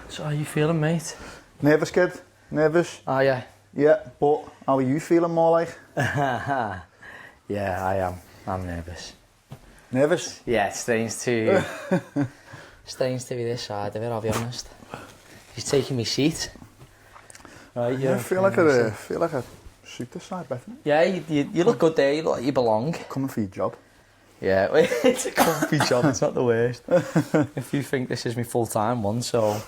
So how are you feeling, mate? Nervous, kid? Nervous? Oh, yeah. Yeah, but how are you feeling more like? Yeah, I am. I'm nervous. Nervous? Yeah, it's strange to be this side of it, I'll be honest. He's taking me seat. Right, Yeah, I feel like I shoot this side better. Yeah, you look good there, you look like you belong. Coming for your job. Yeah, it's a comfy job, it's not the worst. If you think this is my full-time one, so...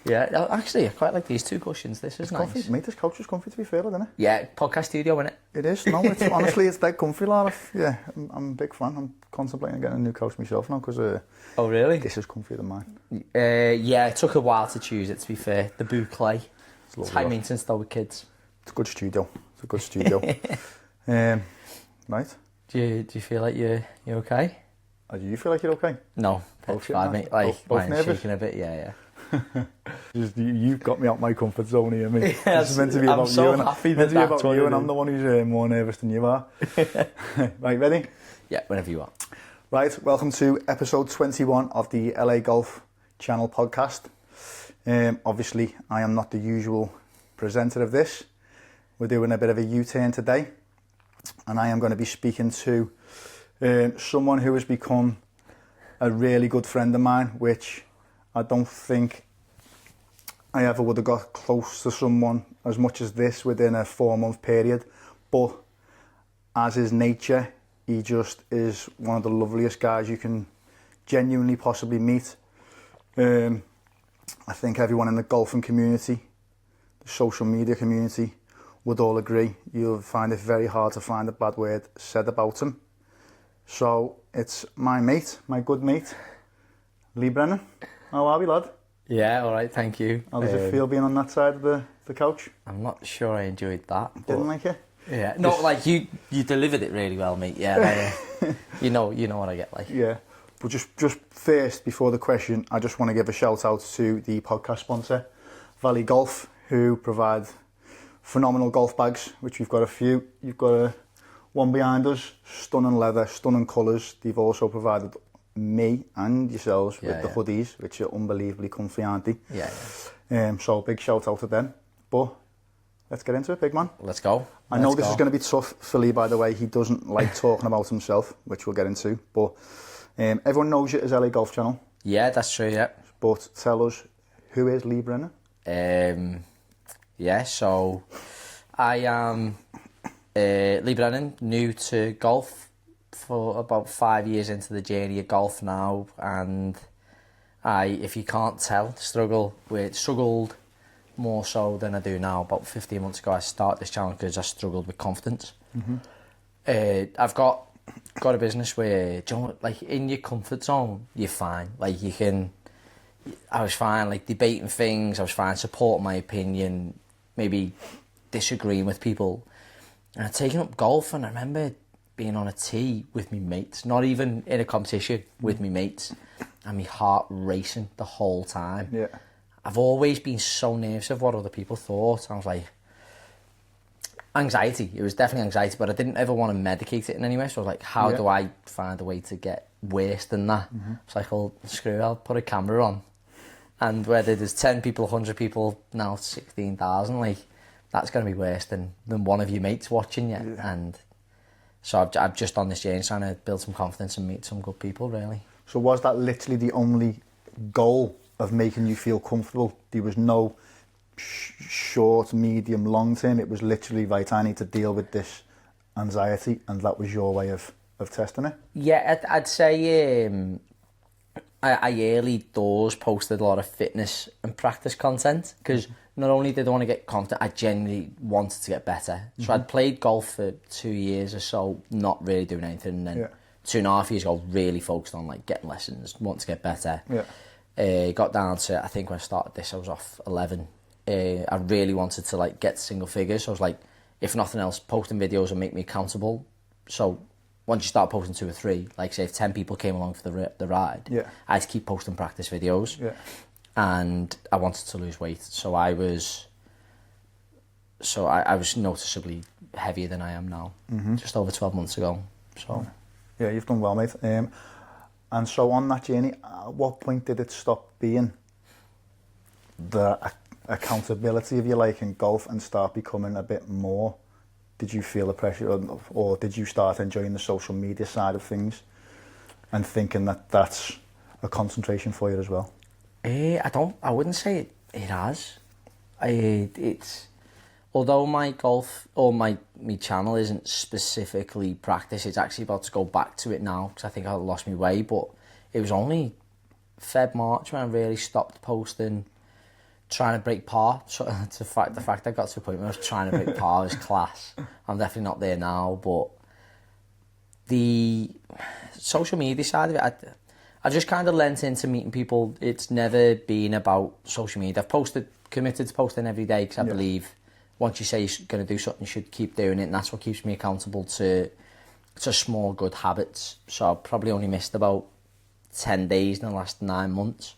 Yeah, actually, I quite like these two cushions. This is nice. Comfy. Mate, this couch is comfy to be fair, isn't it? Yeah, podcast studio, innit? It is. No, it's honestly, it's dead comfy, lad. Yeah, I'm a big fan. I'm contemplating getting a new couch myself now because Oh, really? this is comfier than mine. Yeah, it took a while to choose it, to be fair. The boucle. It's high lovely. maintenance though with kids. It's a good studio. It's a good studio. Right. Do you feel like you're okay? Do you feel like you're okay? No, Both fine, mate. Like, both mine's nervous? shaking a bit, yeah. You've got me out my comfort zone here, mate. Yeah, This is meant to be I'm about so you. happy Meant to be that about that's what you, it and I'm is. the one who's more nervous than you are. Right, ready? Yeah, whenever you are. Right, welcome to episode 21 of the LA Golf Channel podcast. Obviously, I am not the usual presenter of this. We're doing a bit of a U-turn today, and I am going to be speaking to someone who has become a really good friend of mine, which I don't think I ever would have got close to someone as much as this within a 4-month period. But as his nature, he just is one of the loveliest guys you can genuinely possibly meet. I think everyone in the golfing community, the social media community, would all agree. You'll find it very hard to find a bad word said about him. So it's my mate, my good mate, Lee Brennan. How are we, lad? Yeah, all right, thank you. How does it feel being on that side of the couch? I'm not sure I enjoyed that. Didn't like it? Yeah, no, like you delivered it really well, mate. Yeah, you know what I get like. Yeah, but just first, before the question, I just want to give a shout out to the podcast sponsor, Valley Golf, who provide phenomenal golf bags, which we've got a few. You've got one behind us, stunning leather, stunning colours. They've also provided me and yourselves with the hoodies, which are unbelievably comfy, aren't they? Yeah. So big shout out to them. But let's get into it, big man. Let's go. I know this is going to be tough for Lee, by the way. He doesn't like talking about himself, which we'll get into. But everyone knows you as LA Golf Channel. Yeah, that's true, yeah. But tell us, who is Lee Brennan? Yeah, so I am Lee Brennan, new to golf, for about 5 years into the journey of golf now, and I, if you can't tell, struggled more so than I do now. About 15 months ago I started this channel because I struggled with confidence. I've got a business where, do you know, like, in your comfort zone you're fine. Like, I was fine, like, debating things, I was fine supporting my opinion, maybe disagreeing with people. And I'd taken up golf, and I remember being on a tee with me mates, not even in a competition, with me mates, and my heart racing the whole time. Yeah. I've always been so nervous of what other people thought. I was like, anxiety. It was definitely anxiety, but I didn't ever want to medicate it in any way. So I was like, how do I find a way to get worse than that? It's like, well, screw it, I'll put a camera on. And whether there's 10 people, 100 people, now 16,000, like, that's going to be worse than one of your mates watching you. Yeah. And so I've just on this journey trying to build some confidence and meet some good people, really. So was that literally the only goal of making you feel comfortable? There was no short, medium, long term. It was literally, right, I need to deal with this anxiety, and that was your way of testing it? Yeah, I'd say I early doors posted a lot of fitness and practice content, because not only did I want to get confident, I genuinely wanted to get better. So I'd played golf for 2 years or so, not really doing anything, and then 2.5 years ago, really focused on, like, getting lessons, want to get better. Got down to, I think when I started this, I was off 11. I really wanted to, like, get single figures. So I was like, if nothing else, posting videos will make me accountable. So once you start posting 2 or 3, like, say if 10 people came along for the ride, I had to keep posting practice videos. And I wanted to lose weight, so I was noticeably heavier than I am now, just over 12 months ago. So yeah, you've done well, mate. And so on that journey, at what point did it stop being the accountability, if you like, in golf and start becoming a bit more? Did you feel the pressure, or did you start enjoying the social media side of things and thinking that that's a concentration for you as well? I wouldn't say it has. It's although my golf or my channel isn't specifically practice, it's actually about to go back to it now because I think I lost my way. But it was only March when I really stopped posting, trying to break par. So the fact I got to a point where I was trying to break par was class. I'm definitely not there now, but the social media side of it, I just kind of lent into meeting people. It's never been about social media. I've committed to posting every day because I believe once you say you're going to do something, you should keep doing it, and that's what keeps me accountable to small good habits. So I've probably only missed about 10 days in the last 9 months.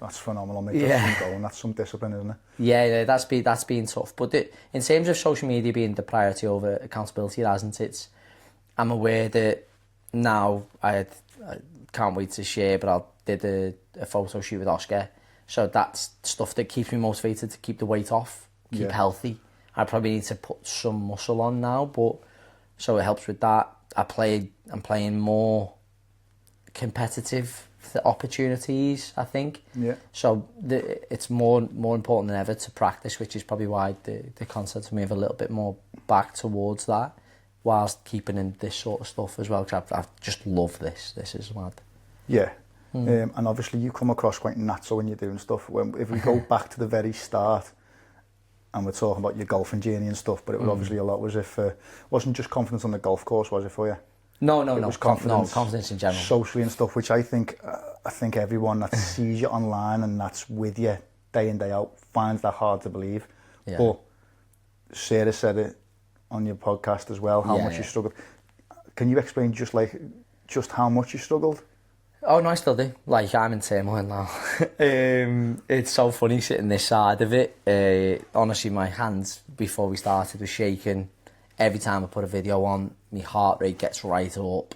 That's phenomenal, mate. That's some going. That's some discipline, isn't it? Yeah, that's been tough. But in terms of social media being the priority over accountability, it hasn't. I'm aware that now I can't wait to share, but I did a photo shoot with Oscar. So that's stuff that keeps me motivated to keep the weight off, keep healthy. I probably need to put some muscle on now, but so it helps with that. I'm playing more competitive opportunities, I think. Yeah. So it's more important than ever to practice, which is probably why the concept to move a little bit more back towards that, whilst keeping in this sort of stuff as well, because I just love this. This is mad. Yeah. And obviously you come across quite natural when you're doing stuff. If we go back to the very start, and we're talking about your golfing journey and stuff, but it was obviously a lot was if wasn't just confidence on the golf course, was it for you? No. It was confidence in general. Socially and stuff, which I think everyone that sees you online and that's with you day in, day out finds that hard to believe. Yeah. But Sarah said it on your podcast as well, how much you struggled. Can you explain just how much you struggled? Oh no, I still do. Like, I'm in turmoil now. It's so funny sitting this side of it. Honestly, my hands before we started were shaking. Every time I put a video on, my heart rate gets right up.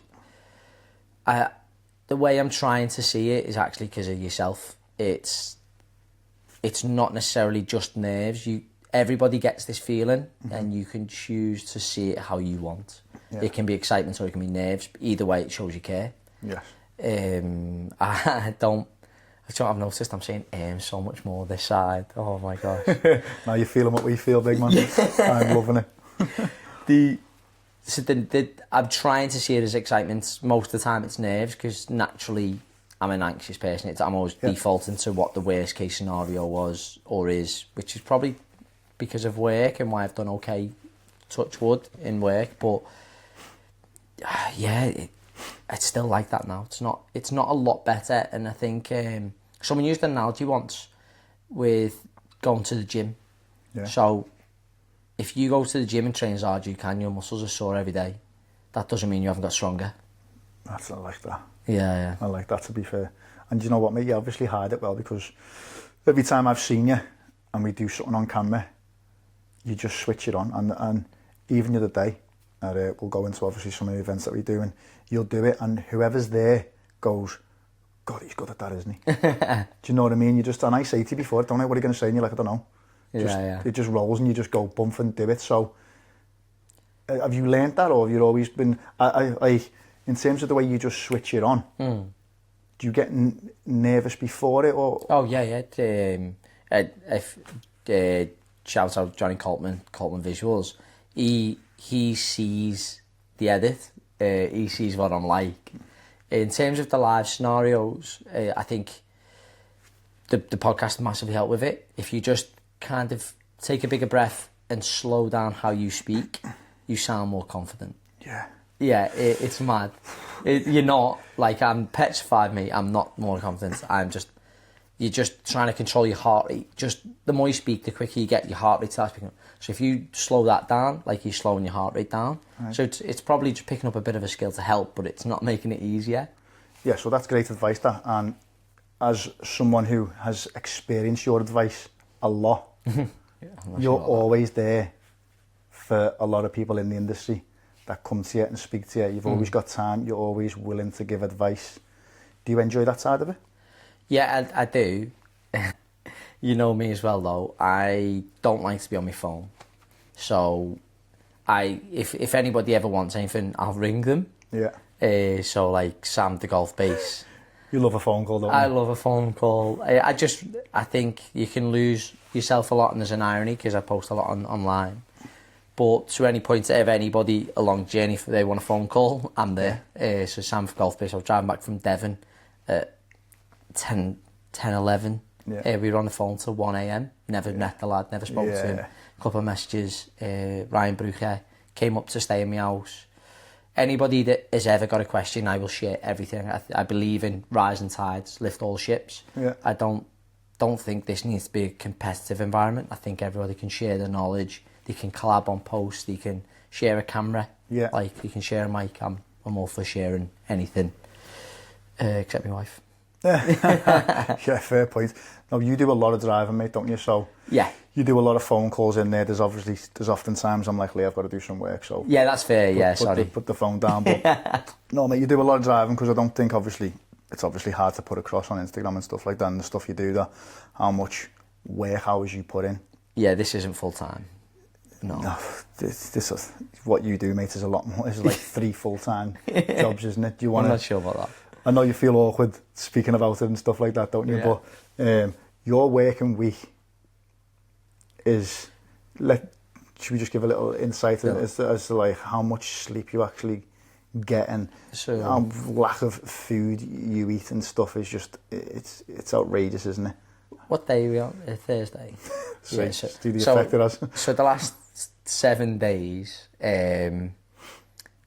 The way I'm trying to see it is actually because of yourself. It's not necessarily just nerves. Everybody gets this feeling, and you can choose to see it how you want. Yeah. It can be excitement or it can be nerves. But either way, it shows you care. Yes. I've noticed I'm saying so much more this side. Oh my gosh. Now you're feeling what we feel, big man. I'm loving it. I'm trying to see it as excitement. Most of the time it's nerves, because naturally I'm an anxious person. I'm always defaulting to what the worst case scenario was or is, which is probably because of work and why I've done okay, touch wood, in work. But it's still like that now. It's not a lot better. And I think someone used an analogy once with going to the gym. Yeah. So if you go to the gym and train as hard as you can, your muscles are sore every day. That doesn't mean you haven't got stronger. I like that. Yeah. I like that, to be fair. And you know what, mate? You obviously hide it well, because every time I've seen you and we do something on camera, you just switch it on. And even the other day, we'll go into obviously some of the events that we do, and you'll do it, and whoever's there goes, God, he's good at that, isn't he? Do you know what I mean? And I say to you before, don't know what are you going to say, and you're like, I don't know. It just rolls, and you just go bump and do it. So have you learned that, or have you always been, I in terms of the way you just switch it on, do you get nervous before it? Or? Oh yeah. Shout out Johnny Coltman Visuals. He sees the edit. He sees what I'm like. In terms of the live scenarios, I think the podcast massively helped with it. If you just kind of take a bigger breath and slow down how you speak, you sound more confident. Yeah, it's mad. You're not, like, I'm petrified, mate. I'm not more confident. You're just trying to control your heart rate. Just the more you speak, the quicker you get your heart rate starts picking up. So if you slow that down, like, you're slowing your heart rate down. Right. So it's probably just picking up a bit of a skill to help, but it's not making it easier. Yeah, so that's great advice, that. And as someone who has experienced your advice a lot, you're always there for a lot of people in the industry that come to you and speak to you. You've always got time. You're always willing to give advice. Do you enjoy that side of it? Yeah, I do. You know me as well, though. I don't like to be on my phone. So, if anybody ever wants anything, I'll ring them. Yeah. So, like, Sam, the golf base. You love a phone call, don't you? I love a phone call. I think you can lose yourself a lot, and there's an irony, because I post a lot online. But to any point, if anybody along the journey, if they want a phone call, I'm there. So Sam for Golf Base, I was driving back from Devon at 10, 11. Yeah. We were on the phone till 1 a.m. Never met the lad, never spoke to him. A couple of messages. Ryan Brucher came up to stay in my house. Anybody that has ever got a question, I will share everything. I believe in rising tides, lift all ships. Yeah. I don't think this needs to be a competitive environment. I think everybody can share their knowledge. They can collab on posts. They can share a camera. Yeah. Like, you can share a mic. I'm all for sharing anything, except my wife. Yeah, fair point. Now, you do a lot of driving, mate, don't you? So Yeah. you do a lot of phone calls in there. There's often times I'm like, Lee, I've got to do some work. So Yeah, that's fair. Sorry. Put the phone down. But no, mate, you do a lot of driving, because I don't think, obviously, it's obviously hard to put across on Instagram and stuff like that, and the stuff you do, that how much work hours you put in. Yeah, this isn't full time. No. This is, what you do, mate, is a lot more. It's like 3 full-time jobs, isn't it? Do you want I'm to? not sure about that. I know you feel awkward speaking about it and stuff like that, don't you? Yeah. But your working week is, should we just give a little insight as to like how much sleep you actually get, and lack of food you eat and stuff is just, it's outrageous, isn't it? What day are we on? Thursday. Yeah, do the effect it has. So the last 7 days,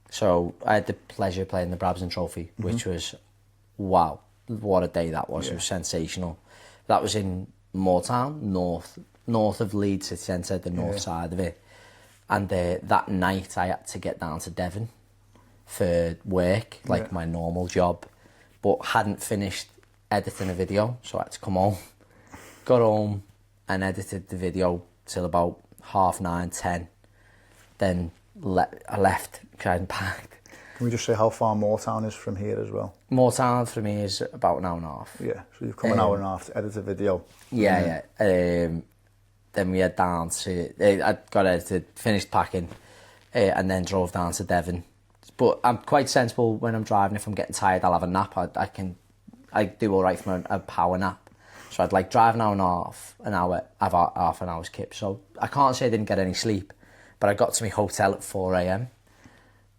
so I had the pleasure of playing the Brabazon Trophy, which was, wow, what a day that was. It was sensational. That was in Moortown, north of Leeds City Centre, the north side of it. And that night I had to get down to Devon for work, like my normal job, but hadn't finished editing a video, so I had to come home. Got home and edited the video till about 9:30, 10. Then I left, because I'd packed. Can we just say how far Moortown is from here as well? Moortown for me is about an hour and a half. Yeah, so you've come an hour and a half to edit a video. Yeah. Then we head down to... I got edited, finished packing, and then drove down to Devon. But I'm quite sensible when I'm driving. If I'm getting tired, I'll have a nap. I do all right from a power nap. So I'd like drive an hour and a half, have half an hour's kip. So I can't say I didn't get any sleep, but I got to my hotel at 4 a.m.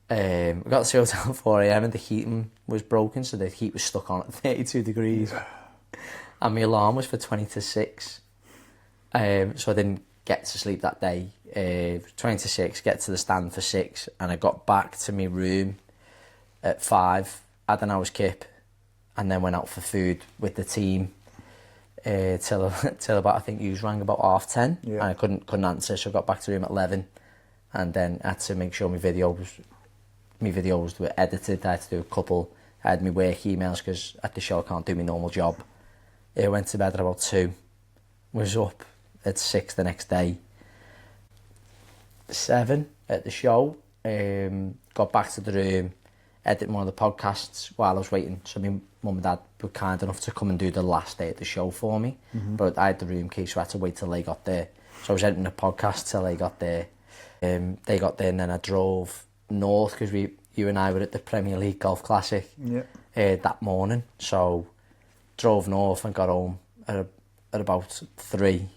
I got to the hotel at 4 a.m. and the heating was broken, so the heat was stuck on at 32 degrees. And my alarm was for 20 to 6. So I didn't get to sleep that day. 20 to 6, get to the stand for 6, and I got back to my room at 5, had an hour's kip, and then went out for food with the team. Till about, I think you rang about 10:30, and I couldn't answer, so I got back to the room at 11, and then I had to make sure my videos were edited. I had to do a couple. I had my work emails, because at the show I can't do my normal job. I went to bed at about 2, was up at 6 the next day, 7 at the show, got back to the room, edited one of the podcasts while I was waiting. So my mum and dad were kind enough to come and do the last day at the show for me. But I had the room key, so I had to wait till they got there. So I was editing the podcast till they got there. They got there, and then I drove north, because you and I were at the Premier League Golf Classic that morning. So drove north and got home at about 3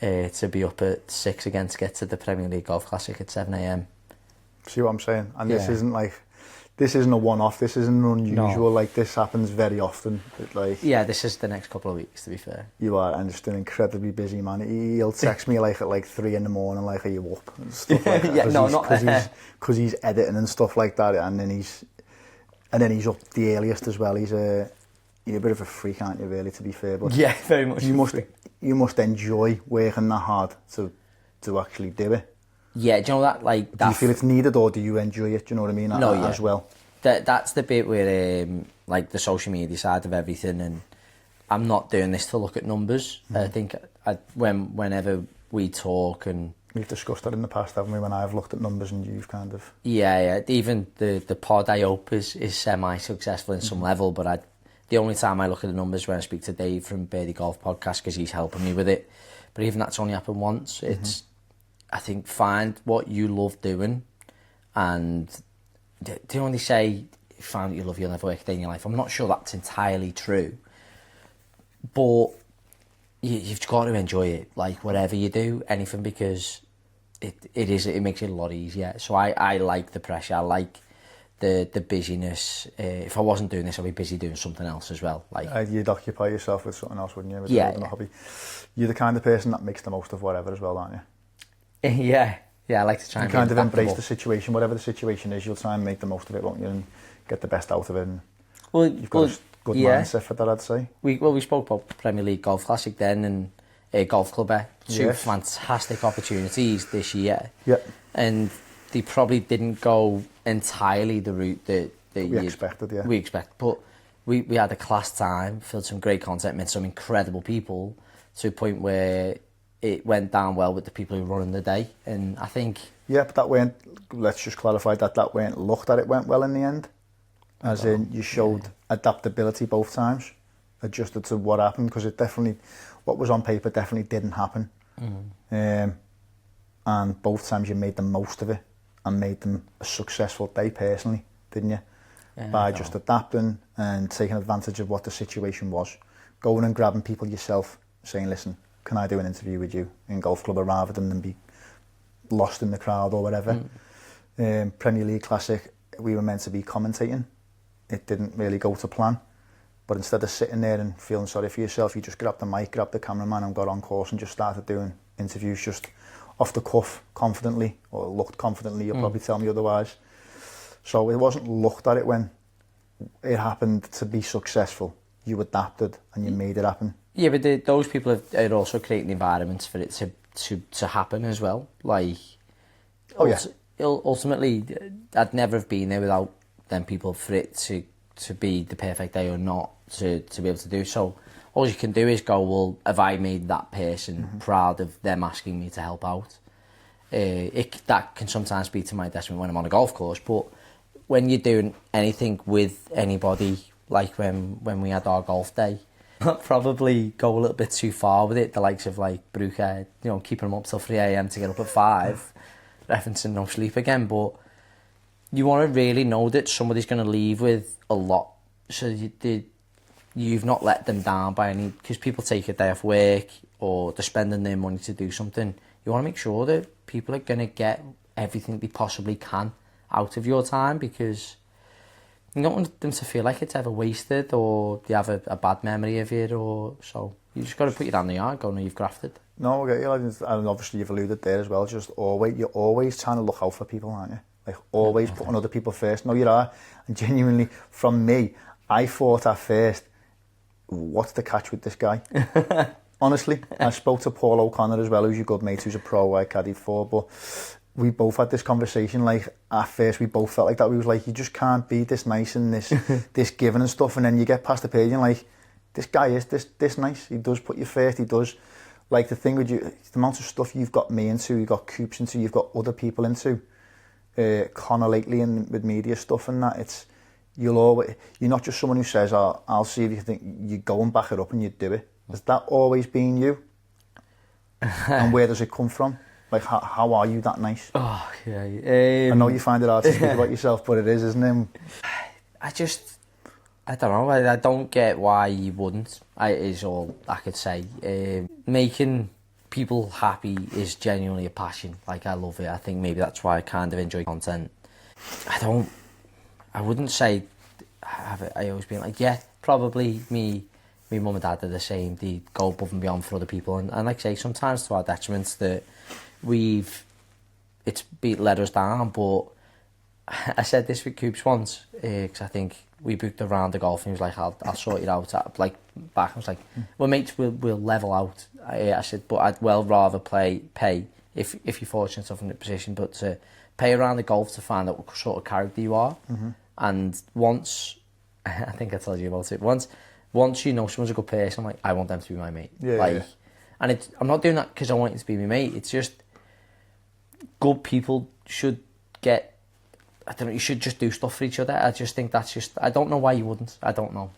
to be up at 6 again to get to the Premier League Golf Classic at 7 a.m. See what I'm saying? And this isn't a one-off. This isn't unusual. No. Like, this happens very often. This is the next couple of weeks, to be fair. You are, and just an incredibly busy man. He'll text me at 3 in the morning, like, are you up? And stuff like that. Because he's editing and stuff like that, and then he's up the earliest as well. You're a bit of a freak, aren't you, really, to be fair? But yeah, very much. You must enjoy working that hard to actually do it. Yeah, do you know that, like... Do you feel it's needed, or do you enjoy it, do you know what I mean, as well? That's the bit where, like, the social media side of everything, and I'm not doing this to look at numbers. I think whenever we talk and... We've discussed that in the past, haven't we, when I've looked at numbers and you've kind of... Yeah, even the pod I hope is semi-successful in some level, but the only time I look at the numbers when I speak to Dave from Birdie Golf Podcast, because he's helping me with it. But even that's only happened once. It's, I think, find what you love doing, and they only say, find what you love, you'll never work a day in your life. I'm not sure that's entirely true, but you've got to enjoy it, like whatever you do, anything, because it makes it a lot easier. So I like the pressure, I like the busyness. If I wasn't doing this, I'd be busy doing something else as well. Like you'd occupy yourself with something else, wouldn't you? With a hobby. You're the kind of person that makes the most of whatever as well, aren't you? Yeah, I like to try and kind of embrace the situation, whatever the situation is. You'll try and make the most of it, won't you, and get the best out of it. And you've got a good mindset for that, I'd say. We spoke about Premier League Golf Classic then, and Golf Club. Two fantastic opportunities this year. Yeah. And they probably didn't go entirely the route that we expected, yeah. We expected, but we had a class time, filled some great content, met some incredible people, to a point where it went down well with the people who were running the day. And I think... Yeah, but that weren't... Let's just clarify that weren't looked at it went well in the end. As in, you showed adaptability both times, adjusted to what happened, because it definitely... What was on paper definitely didn't happen. And both times you made the most of it and made them a successful day personally, didn't you? Yeah, by just adapting and taking advantage of what the situation was. Going and grabbing people yourself, saying, listen, can I do an interview with you in Golf Club, rather than them be lost in the crowd or whatever. Premier League Classic, we were meant to be commentating. It didn't really go to plan. But instead of sitting there and feeling sorry for yourself, you just grabbed the mic, grabbed the cameraman and got on course and just started doing interviews just off the cuff, confidently, or looked confidently. You'll probably tell me otherwise. So it wasn't looked at it when it happened to be successful. You adapted and you made it happen. Yeah, but those people are also creating the environments for it to happen as well. Like, ultimately, I'd never have been there without them people, for it to be the perfect day or not, to be able to do so. All you can do is go, well, have I made that person proud of them asking me to help out? That can sometimes be to my detriment when I'm on a golf course, but when you're doing anything with anybody, like when we had our golf day, I'd probably go a little bit too far with it. The likes of like Brooker, keeping them up till 3 a.m. to get up at 5, referencing no sleep again. But you want to really know that somebody's going to leave with a lot, so you've not let them down by any, because people take a day off work or they're spending their money to do something. You want to make sure that people are going to get everything they possibly can out of your time, because you don't want them to feel like it's ever wasted or they have a bad memory of it, or so. You just got to put your hand in the yard, go, no, you've grafted. No, okay, and obviously you've alluded there as well, you're always trying to look out for people, aren't you? Like, always putting other people first. No, you are. And genuinely, from me, I thought at first, what's the catch with this guy? Honestly, I spoke to Paul O'Connor as well, who's your good mate, who's a pro I caddied for, but we both had this conversation. Like, at first we both felt like that. We was like, you just can't be this nice and this giving and stuff, and then you get past the page and like, this guy is this nice. He does put you first. He does. Like, the thing with you, the amount of stuff you've got me into, you've got Coops into, you've got other people into, Connor lately, and with media stuff and that, you're not just someone who says, I'll see if you think, you go and back it up and you do it. Has that always been you? And where does it come from? Like, how are you that nice? Oh, yeah. I know you find it hard to speak about yourself, but it is, isn't it? I don't know. I don't get why you wouldn't. Is all I could say. Making people happy is genuinely a passion. Like, I love it. I think maybe that's why I kind of enjoy content. I wouldn't say I always been like, yeah, probably me mum and dad are the same. They go above and beyond for other people, and like I say, sometimes to our detriments, that it's let us down. But I said this with Coops once, because I think we booked a round of golf and he was like, I'll sort it out. Like, back, I was like, well, mates, we'll level out. I said, but I'd well rather pay if you're fortunate enough in the position, but to pay around the golf to find out what sort of character you are. And once, I think I told you about it, once you know someone's a good person, I'm like, I want them to be my mate. And I'm not doing that because I want you to be my mate. It's just, good people should get I don't know, you should just do stuff for each other. I just think that's just, I don't know why you wouldn't. I don't know.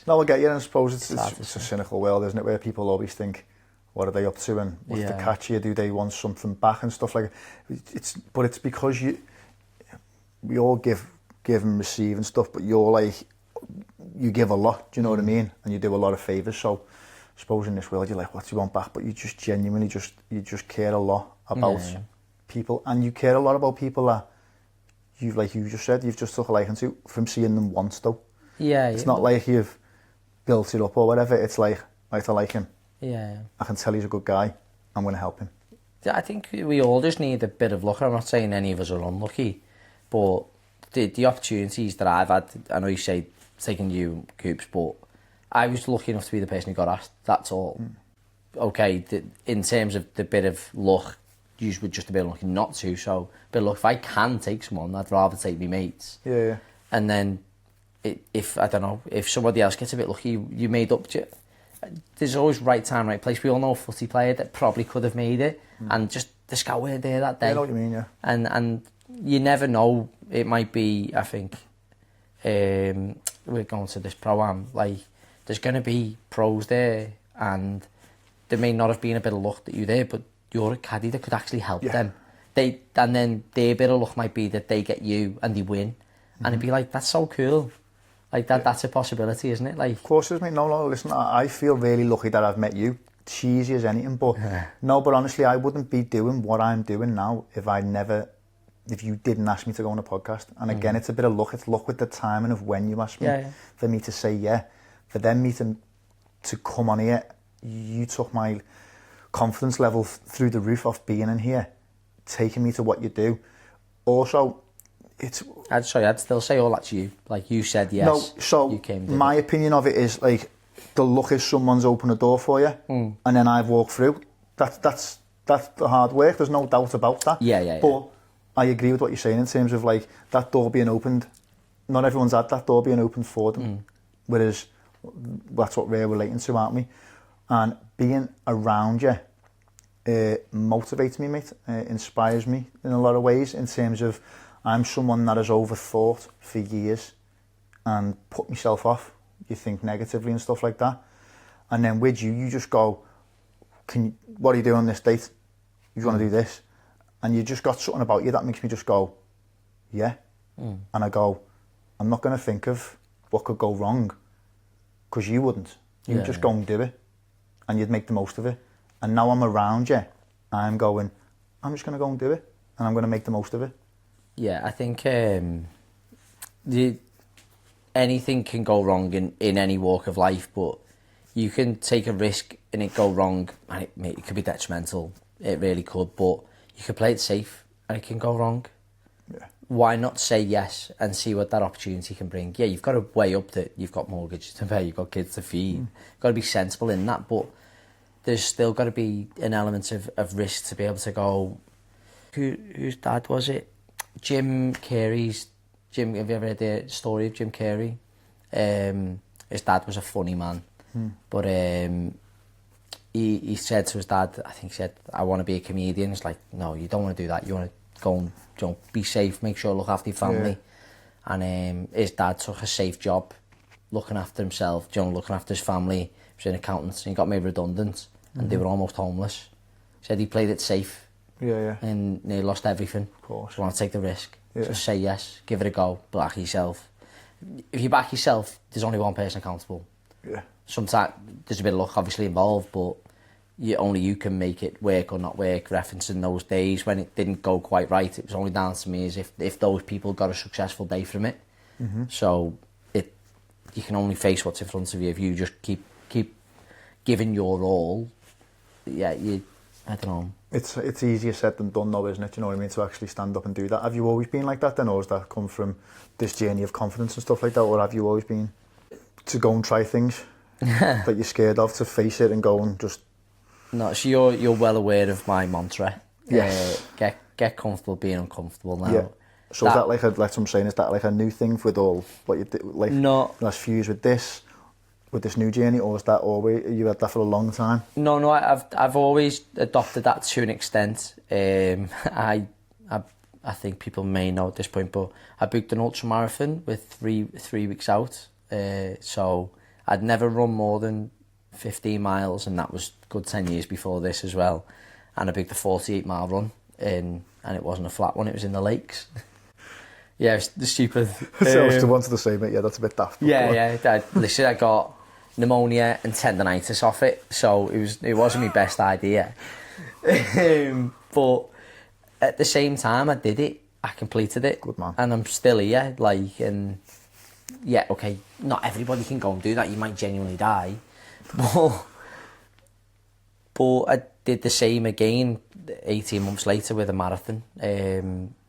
No, I get you, and I suppose it's a cynical world, isn't it, where people always think, what are they up to, and what's the catch here? Do they want something back and stuff like that? But it's because we all give and receive and stuff, but you're like, you give a lot, do you know what I mean? And you do a lot of favours, so I suppose in this world you're like, what do you want back? But you just genuinely you just care a lot about people, and you care a lot about people that you've, like you just said, you've just took a liking to from seeing them once though. It's not like you've built it up or whatever. It's like, I like him. I can tell he's a good guy. I'm going to help him. I think we all just need a bit of luck. I'm not saying any of us are unlucky, but the opportunities that I've had, I know you say taking you Coops, but I was lucky enough to be the person who got asked. That's all. Okay, in terms of the bit of luck, you would just a bit lucky not to. So, but look, if I can take someone, I'd rather take my mates. And then, if I don't know, if somebody else gets a bit lucky, you made up. There's always right time, right place. We all know a footy player that probably could have made it, and just the scout weren't there that day. I know what you mean, And you never know. It might be. I think we're going to this pro-am. Like, there's going to be pros there, and there may not have been a bit of luck that you're there, but you're a caddy that could actually help them. And then their bit of luck might be that they get you and they win, and it'd be like, that's so cool. Like that's a possibility, isn't it? Like, of course it is, mate. No, listen, I feel really lucky that I've met you. Cheesy as anything, but no, but honestly, I wouldn't be doing what I'm doing now if you didn't ask me to go on a podcast. And again, it's a bit of luck. It's luck with the timing of when you asked me for me to say for them me to come on here. You took my confidence level through the roof off being in here, taking me to what you do. Also, I'd still say all that's you. Like, you said yes. No, so you came my opinion of it is, like, the luck is someone's opened a door for you, and then I've walked through. That's the hard work. There's no doubt about that. But I agree with what you're saying in terms of, like, that door being opened. Not everyone's had that door being opened for them. Whereas that's what we're relating to, aren't we? And being around you motivates me, mate. Inspires me in a lot of ways, in terms of I'm someone that has overthought for years and put myself off. You think negatively and stuff like that. And then with you just go, what are you doing on this date? You want to do this? And you just got something about you that makes me just go, yeah. And I go, I'm not going to think of what could go wrong, because you wouldn't. You'd just go and do it, and you'd make the most of it. And now I'm around you, I'm going, I'm just going to go and do it, and I'm going to make the most of it. Yeah, I think anything can go wrong in any walk of life, but you can take a risk and it go wrong, and it could be detrimental. It really could, but you can play it safe and it can go wrong. Why not say yes and see what that opportunity can bring? Yeah, you've got to weigh up that you've got mortgages to pay, you've got kids to feed. You've got to be sensible in that, but there's still got to be an element of risk to be able to go, whose dad was it? Jim Carrey's. Have you ever heard the story of Jim Carrey? His dad was a funny man, but he said to his dad, I think he said, I want to be a comedian. It's like, no, you don't want to do that. You want to go and be safe, make sure, look after your family. And his dad took a safe job, looking after himself, looking after his family. He was an accountant, and he got made redundant, and they were almost homeless. He said he played it safe. And they lost everything. Of course. So want to take the risk. Just say yes, give it a go, back yourself. If you back yourself, there's only one person accountable. Sometimes there's a bit of luck obviously involved, but only you can make it work or not work. Referencing those days when it didn't go quite right, it was only down to me as if those people got a successful day from it. So you can only face what's in front of you. If you just keep giving your all, I don't know. It's easier said than done though, isn't it? You know what I mean? To actually stand up and do that. Have you always been like that then, or has that come from this journey of confidence and stuff like that, or have you always been to go and try things that you're scared of, to face it and go and just... No, so you're well aware of my mantra. Yes. Get comfortable being uncomfortable now. So is that like that's what I'm saying, is that like a new thing with all what you did, like last few years with this new journey, or is that always, you had that for a long time? No, I've always adopted that to an extent. I I think people may know at this point, but I booked an ultra marathon with three weeks out. So I'd never run more than 15 miles, and that was good 10 years before this as well. And I booked a 48-mile run, and it wasn't a flat one, it was in the lakes. Yeah, it was stupid. So I still wanted to say, mate, yeah, that's a bit daft. Yeah. I got pneumonia and tendonitis off it, so it wasn't my best idea. But at the same time, I did it. I completed it. Good man. And I'm still here. And yeah, okay, not everybody can go and do that. You might genuinely die. But I did the same again 18 months later with a marathon.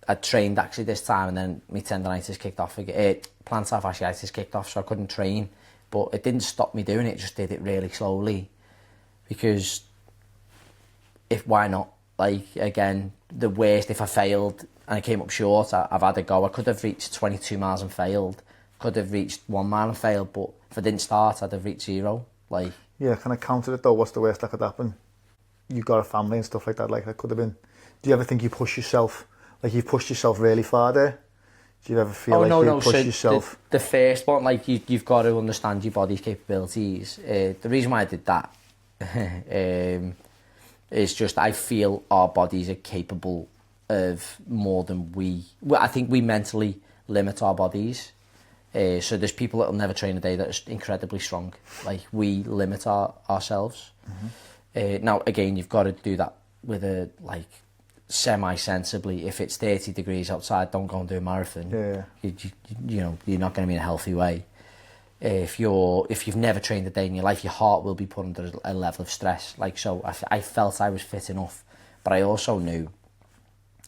I trained actually this time, and then my tendonitis kicked off again. Plantar fasciitis kicked off, so I couldn't train. But it didn't stop me doing it, just did it really slowly. Because why not? Like, again, the worst, if I failed and I came up short, I've had a go. I could have reached 22 miles and failed. Could have reached 1 mile and failed, but if I didn't start, I'd have reached 0. Like, yeah, kind of counter it though. What's the worst that could happen? You've got a family and stuff like that. Like, that could have been. Do you ever think you push yourself? Like, you've pushed yourself really far there? Do you ever feel you push yourself? The first one, like, you've got to understand your body's capabilities. The reason why I did that is just I feel our bodies are capable of more than I think we mentally limit our bodies. So there's people that will never train a day that are incredibly strong. Like, we limit ourselves. Mm-hmm. Now, again, you've got to do that with a, like, semi-sensibly. If it's 30 degrees outside, don't go and do a marathon. Yeah. You know, you're not going to be in a healthy way. If you've never trained a day in your life, your heart will be put under a level of stress. Like, so I felt I was fit enough, but I also knew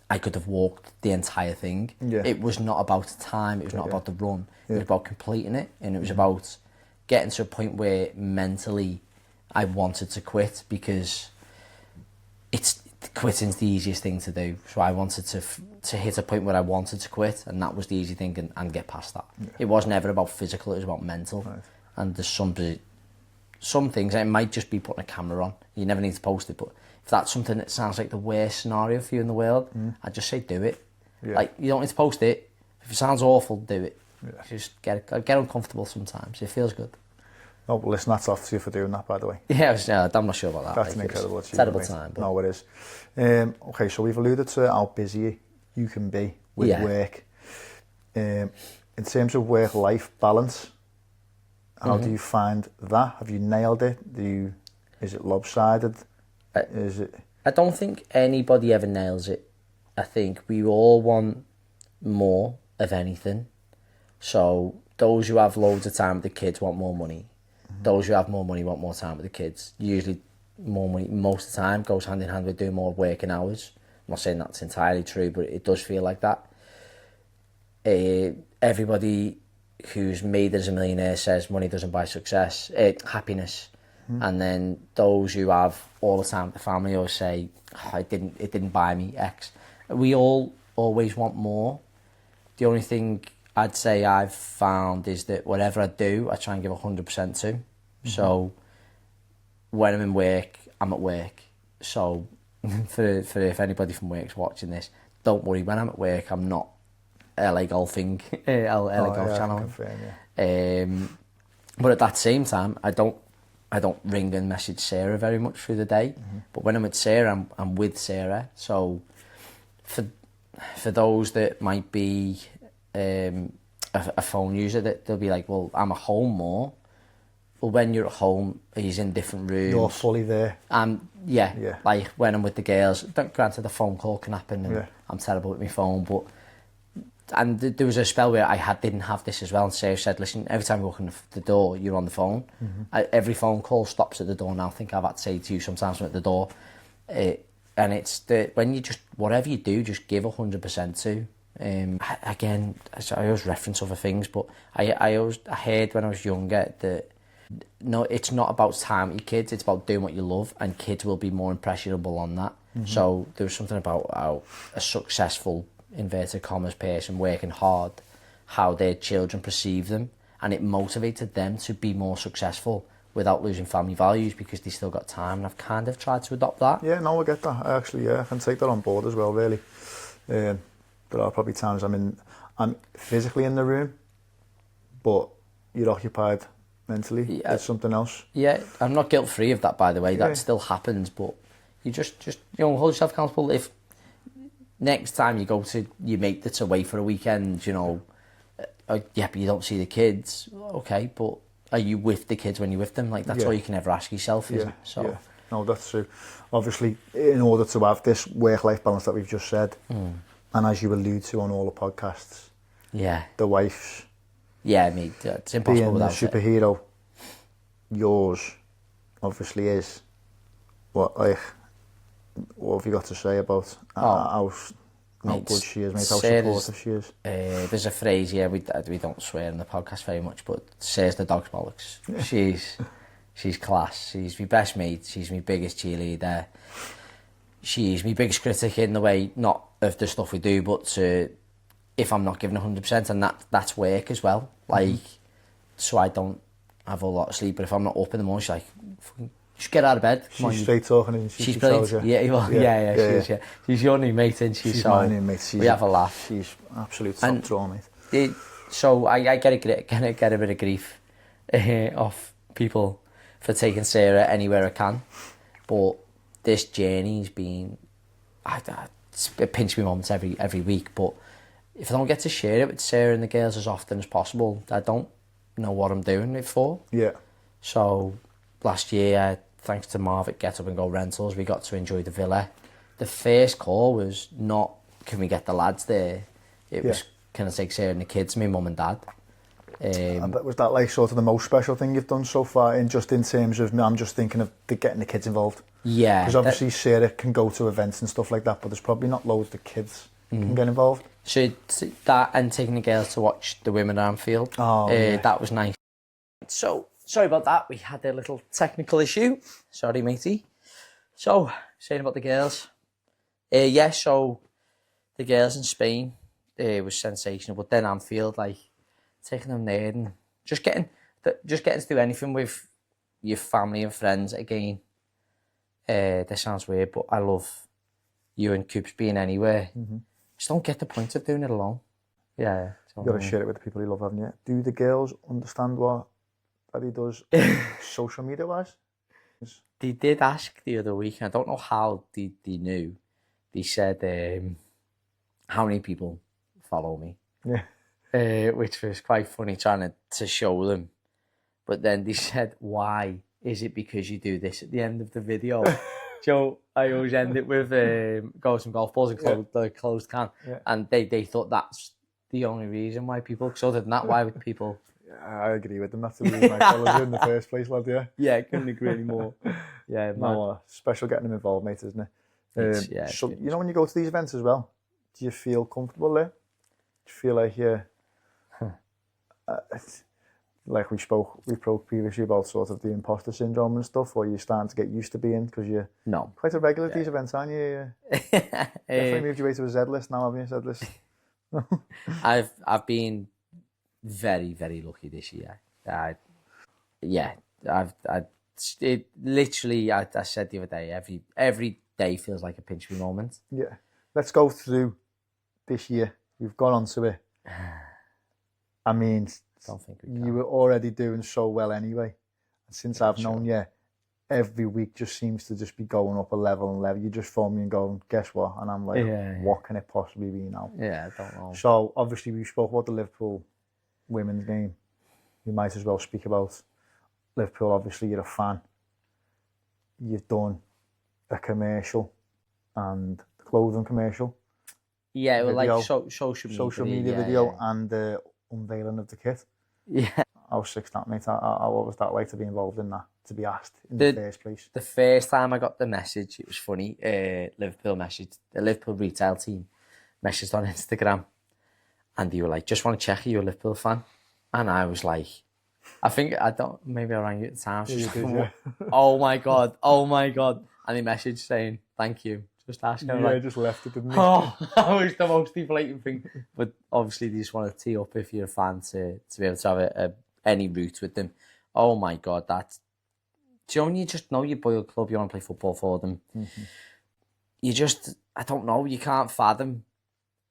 I could have walked the entire thing. Yeah. It was not about the time, it was not about the run, it was about completing it, and it was about getting to a point where mentally I wanted to quit, because quitting's the easiest thing to do. So I wanted to hit a point where I wanted to quit, and that was the easy thing, and get past that. Yeah. It was never about physical, it was about mental. Right. And there's some things, it might just be putting a camera on. You never need to post it, but if that's something that sounds like the worst scenario for you in the world, I'd just say do it. Yeah. Like, you don't need to post it. If it sounds awful, do it. Yeah. Just get uncomfortable sometimes. It feels good. Oh, well, listen, that's off to you for doing that, by the way. Yeah, I'm not sure about that. That's an incredible achievement. Terrible time. But... No, it is. Okay, so we've alluded to how busy you can be with work. In terms of work-life balance, how do you find that? Have you nailed it? Is it lopsided? I don't think anybody ever nails it. I think we all want more of anything. So those who have loads of time with the kids want more money. Those who have more money want more time with the kids. Usually more money most of the time goes hand in hand with doing more working hours. I'm not saying that's entirely true, but it does feel like that. Everybody who's made as a millionaire says money doesn't buy success, happiness. And then those who have all the time with the family always say, it didn't buy me X. We all always want more. The only thing I'd say I've found is that whatever I do, I try and give 100% to. So when I'm in work, I'm at work. So for if anybody from work's watching this, don't worry, when I'm at work, I'm not LA golfing, LA Golf Channel. Confirm, but at that same time, I don't ring and message Sarah very much through the day. But when I'm with Sarah, I'm with Sarah. So for those that might be a phone user, that they'll be like, well, I'm at home more. Well, when you're at home, he's in different rooms. You're fully there. Yeah. Like when I'm with the girls, granted the phone call can happen, and I'm terrible with my phone, but there was a spell where I didn't have this as well, and Sarah said, listen, every time you walk in the door, you're on the phone. Every phone call stops at the door now. I think I've had to say to you sometimes I'm at the door. And it's when you just, whatever you do, just give 100% to. Again, I always reference other things, but I heard when I was younger that no, it's not about time with your kids, it's about doing what you love, and kids will be more impressionable on that. So there was something about how a successful, inverted commas, person working hard, how their children perceive them, and it motivated them to be more successful without losing family values, because they still got time, and I've kind of tried to adopt that. Yeah, no, I get that. I can take that on board as well, really. there are probably times I'm physically in the room, but you're occupied mentally with something else. Yeah, I'm not guilt-free of that, by the way. That still happens, but you just hold yourself accountable. If next time you go to your mate that's away for a weekend, but you don't see the kids, okay, but are you with the kids when you're with them? Like, that's all you can ever ask yourself, isn't it? So. Yeah. No, that's true. Obviously, in order to have this work-life balance that we've just said, and as you allude to on all the podcasts, the wife's mate, it's impossible being without the superhero, yours obviously is. What have you got to say about how good she is, mate, how supportive she is? There's a phrase, we don't swear in the podcast very much, but says the dog's bollocks. She's class. She's my best mate. She's my biggest cheerleader. She's my biggest critic in the way, not of the stuff we do, but if I'm not giving 100%, and that's work as well. Like, so I don't have a lot of sleep, but if I'm not up in the morning, she's like, just get out of bed. She's straight talking and she brilliant. tells you. Yeah. She's your new mate, and she's my new mate. We have a laugh. She's absolute top draw, mate. So I get a bit of grief off people for taking Sarah anywhere I can, but this journey's been, it pinch me moments every week, but if I don't get to share it with Sarah and the girls as often as possible, I don't know what I'm doing it for. Yeah. So last year, thanks to Marv at Get Up and Go Rentals, we got to enjoy the villa. The first call was not, can we get the lads there? It was, can I take Sarah and the kids, my mum and dad? And was that like sort of the most special thing you've done so far, in terms of, I'm just thinking of getting the kids involved? Yeah. Because obviously Sarah can go to events and stuff like that, but there's probably not loads of kids can get involved. So that, and taking the girls to watch the women at Anfield, that was nice. So, sorry about that, we had a little technical issue. Sorry, matey. So, saying about the girls. So the girls in Spain was sensational, but then Anfield, like, taking them there and just getting to do anything with your family and friends again. This sounds weird, but I love you and Coops being anywhere. Just don't get the point of doing it alone. Yeah. You've got to share it with the people you love, haven't you? Do the girls understand what he does social media wise? They did ask the other week, and I don't know how they knew. They said, how many people follow me? Yeah. Which was quite funny, trying to show them. But then they said, why? Is it because you do this at the end of the video? So I always end it with go some golf balls and the closed can. Yeah. And they thought that's the only reason why people, because other than that, why would people? Yeah, I agree with them. That's the reason I followed you in the first place, lad, Yeah, I couldn't agree anymore. Yeah, no, special getting them involved, mate, isn't it? So, when you go to these events as well, do you feel comfortable there? Do you feel like like we spoke previously about sort of the imposter syndrome and stuff, or you're starting to get used to being, because you're quite a regular at these events, aren't you? Definitely moved your way to a Z list now, haven't you? Z list. I've been very, very lucky this year. I said the other day, every day feels like a pinch me moment. Yeah. Let's go through this year. We've got onto it. I mean, don't think we can. You were already doing so well anyway. And since I've known you, every week just seems to just be going up a level and level. You just phone me and go, guess what? And I'm like, what can it possibly be now? Yeah, I don't know. So obviously we spoke about the Liverpool women's game. We might as well speak about Liverpool. Obviously you're a fan. You've done a commercial and the clothing commercial. Yeah, well, like social media video and the unveiling of the kit. Yeah. I was sick that, mate. What was that like to be involved in that, to be asked in the first place? The first time I got the message, it was funny. The Liverpool retail team messaged on Instagram, and they were like, just want to check, are you a Liverpool fan? And I was like, maybe I rang you at the time. Oh my God. And they messaged saying, thank you. Just asking. Yeah, just left it, didn't he? Oh, that was the most deflating thing. But obviously, they just want to tee up if you're a fan to be able to have any route with them. Oh my God, when you just know your boy club, you want to play football for them. Mm-hmm. I don't know, you can't fathom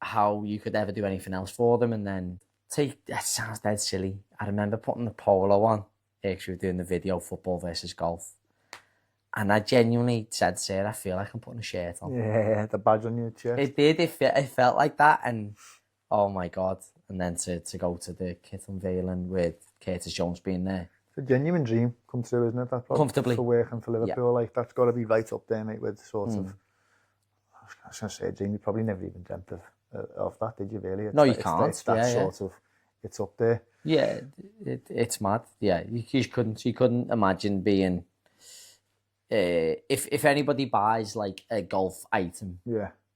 how you could ever do anything else for them, and then that sounds dead silly. I remember putting the polo on, actually doing the video football versus golf, and I genuinely said, "Sir, I feel like I'm putting a shirt on." Yeah, the badge on your chest. It did. It felt like that, and oh my god! And then to go to the kit unveiling with Curtis Jones being there. It's a genuine dream come true, isn't it? That's Comfortably. For working for Liverpool, like that's got to be right up there, mate. With sort of, I was going to say, dream. You probably never even dreamt of that, did you? Really? No, you can't. It's that sort of. It's up there. Yeah, it's mad. Yeah, you couldn't imagine being. If anybody buys like a golf item,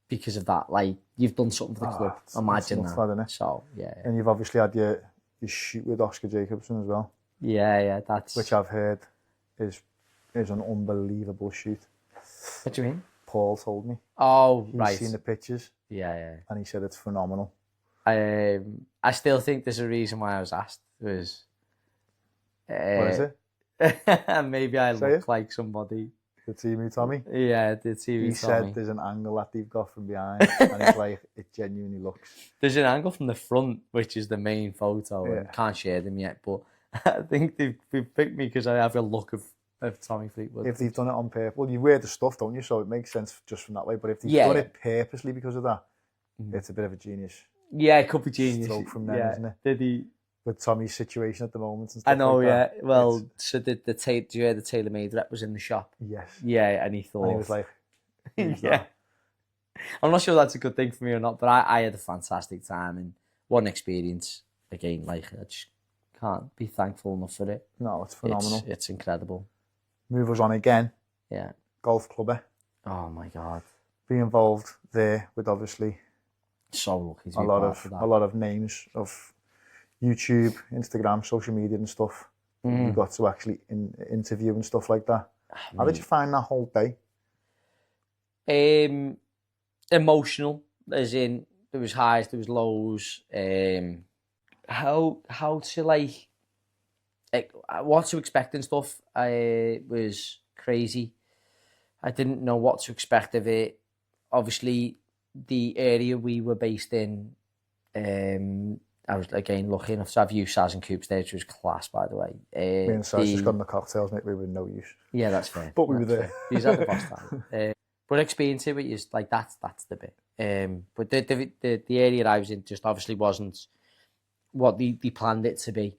because of that, like you've done something for the club. Imagine that. Isn't it? So yeah. And you've obviously had your shoot with Oscar Jacobson as well. Yeah, that's which I've heard is an unbelievable shoot. What do you mean? Paul told me. Oh, He's right. seen the pictures. Yeah. And he said it's phenomenal. I still think there's a reason why I was asked. Was what is it? Maybe I look like somebody. The TV Tommy? Yeah, the TV Tommy. He said there's an angle that they've got from behind, and it's like, it genuinely looks. There's an angle from the front, which is the main photo, and can't share them yet, but I think they've picked me because I have a look of Tommy Fleetwood. If they've done it on purpose, well, you wear the stuff, don't you? So it makes sense just from that way. But if they've done it purposely because of that, it's a bit of a genius. Yeah, it could be genius. Stroke from them, isn't it? Did he? With Tommy's situation at the moment and stuff. I know, like that. Well, so did you hear the tailor-made rep was in the shop? Yes. Yeah, and he thought. And he was like, yeah. I'm not sure that's a good thing for me or not, but I had a fantastic time and what an experience. Again, like I just can't be thankful enough for it. No, it's phenomenal. It's incredible. Move us on again. Yeah. Golf clubber. Oh my god. Be involved there with obviously so lucky to a lot of names of YouTube, Instagram, social media and stuff. You got to actually interview and stuff like that. How did you find that whole day? Emotional, as in there was highs, there was lows. How to like what to expect and stuff. It was crazy. I didn't know what to expect of it. Obviously, the area we were based in, I was again lucky enough to have you, Saz and Coops there, which was class, by the way. Me and Saz just got in the cocktails, mate. We were no use. Yeah, that's fair. But we were there. He's at the boss time. But experience it is like that's the bit. But the area I was in just obviously wasn't what they planned it to be.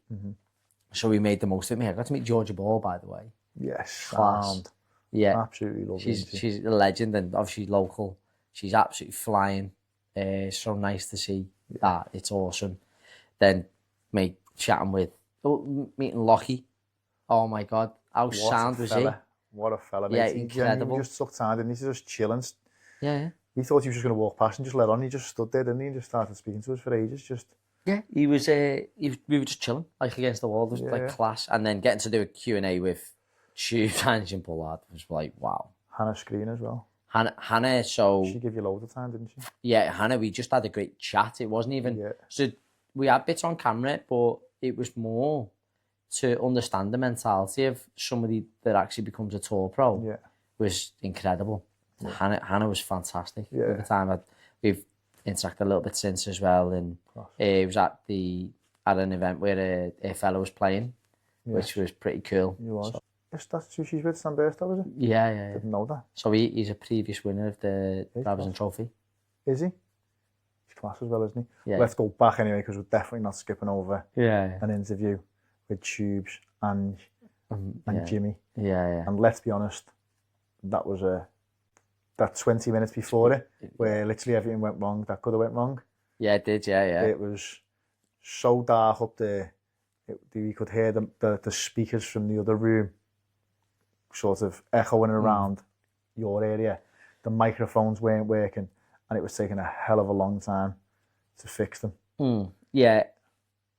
So we made the most of it. I got to meet Georgia Ball, by the way. Yes, class. Yeah, absolutely lovely. She's a legend and obviously local. She's absolutely flying. So nice to see that. It's awesome. Then meeting Lockie. Oh my god, how sound was he? What a fella, mate. Yeah, incredible. He just took time, didn't he? Just chilling. Yeah. We thought he was just going to walk past and just let on. He just stood there, didn't he? And just started speaking to us for ages. Yeah, he was. We were just chilling, like against the wall. It was like class, and then getting to do a Q&A with Tube and Jim Pollard was like wow. Hannah Screen as well. Hannah, so she gave you loads of time, didn't she? Yeah, Hannah. We just had a great chat. It wasn't even so we had bits on camera, but it was more to understand the mentality of somebody that actually becomes a tour pro. Yeah, was incredible. Yeah. Hannah was fantastic. Yeah, at the time we've interacted a little bit since as well, and it was at an event where a fellow was playing, which was pretty cool. He was. That's who she's with, Sam Burstow, is it? Yeah. Didn't know that. So he's a previous winner of the Brabazon Trophy. Is he? He's class as well, isn't he? Yeah. Let's go back anyway, because we're definitely not skipping over an interview with Tubes and Jimmy. Yeah. And let's be honest, that was that 20 minutes before it, where literally everything went wrong that could have went wrong. Yeah, it did, yeah. It was so dark up there. You could hear the speakers from the other room sort of echoing around your area. The microphones weren't working, and it was taking a hell of a long time to fix them. Yeah,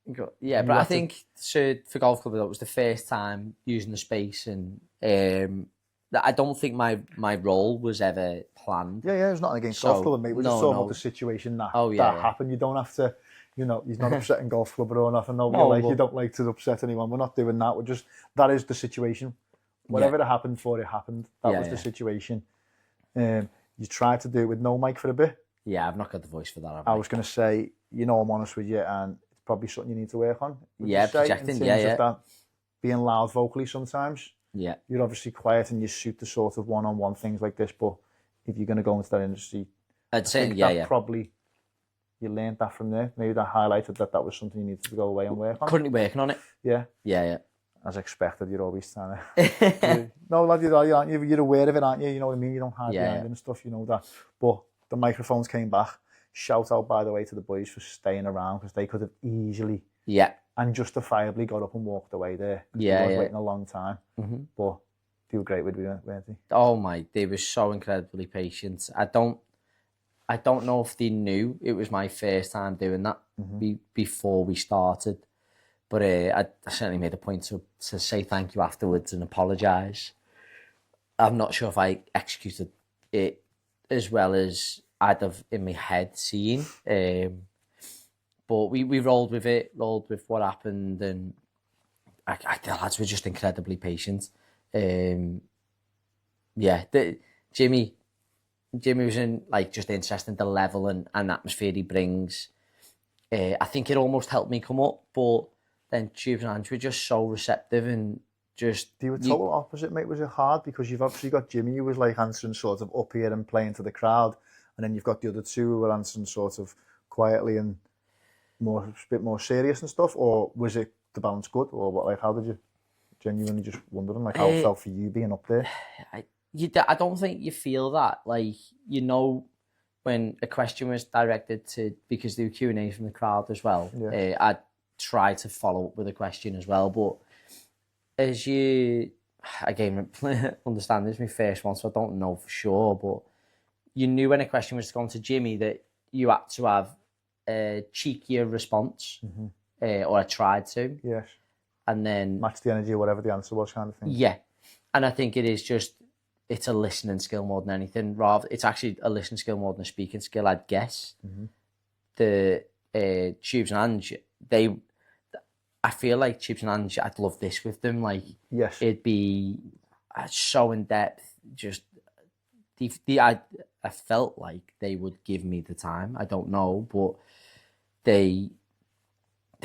but I think for Golf Club, that was the first time using the space, and I don't think my role was ever planned. Yeah, it's nothing against Golf Club, mate. We're just talking about the situation that happened. You don't have to, he's not upsetting Golf Club or nothing. You don't like to upset anyone. We're not doing that. That is the situation. Whatever it happened. That was the situation. You tried to do it with no mic for a bit. Yeah, I've not got the voice for that. I was going to say, I'm honest with you, and it's probably something you need to work on. Projecting, in terms of that, being loud vocally sometimes. Yeah. You're obviously quiet and you suit the sort of one-on-one things like this, but if you're going to go into that industry, I'd say, probably you learned that from there. Maybe that highlighted that was something you needed to go away and work on. Currently working on it. Yeah. Yeah. As expected, you're always trying to... No, lad, you're aware of it, aren't you? You know what I mean? You don't hide behind it and stuff, you know that. But the microphones came back. Shout out, by the way, to the boys for staying around, because they could have easily and justifiably got up and walked away there. Yeah, they was waiting a long time. Mm-hmm. But they were great with me, weren't they? Oh my, they were so incredibly patient. I don't know if they knew it was my first time doing that before we started. But I certainly made a point to say thank you afterwards and apologise. I'm not sure if I executed it as well as I'd have in my head seen. But we rolled with it, rolled with what happened, and the lads were just incredibly patient. Jimmy was in, just interested in the level and atmosphere he brings. I think it almost helped me come up, but then Tubes and Ange were just so receptive and just... You were total opposite, mate. Was it hard? Because you've obviously got Jimmy, who was answering sort of up here and playing to the crowd, and then you've got the other two who were answering sort of quietly and a bit more serious and stuff. Or was it the balance good? Or what? How did you... Genuinely just wondering how it felt for you being up there? I don't think you feel that. When a question was directed to... Because there were Q&As from the crowd as well. Yeah. I'd try to follow up with a question as well, but as you, again, understand this is my first one, so I don't know for sure, but you knew when a question was going to Jimmy that you had to have a cheekier response, or I tried to. Yes. And then... Match the energy or whatever the answer was, kind of thing. Yeah. And I think it's a listening skill more than anything. It's actually a listening skill more than a speaking skill, I'd guess. The Tubes and Ange, I feel like Tubes and Ange, I'd love this with them. Yes. It'd be so in depth. Just I felt like they would give me the time. I don't know, but they're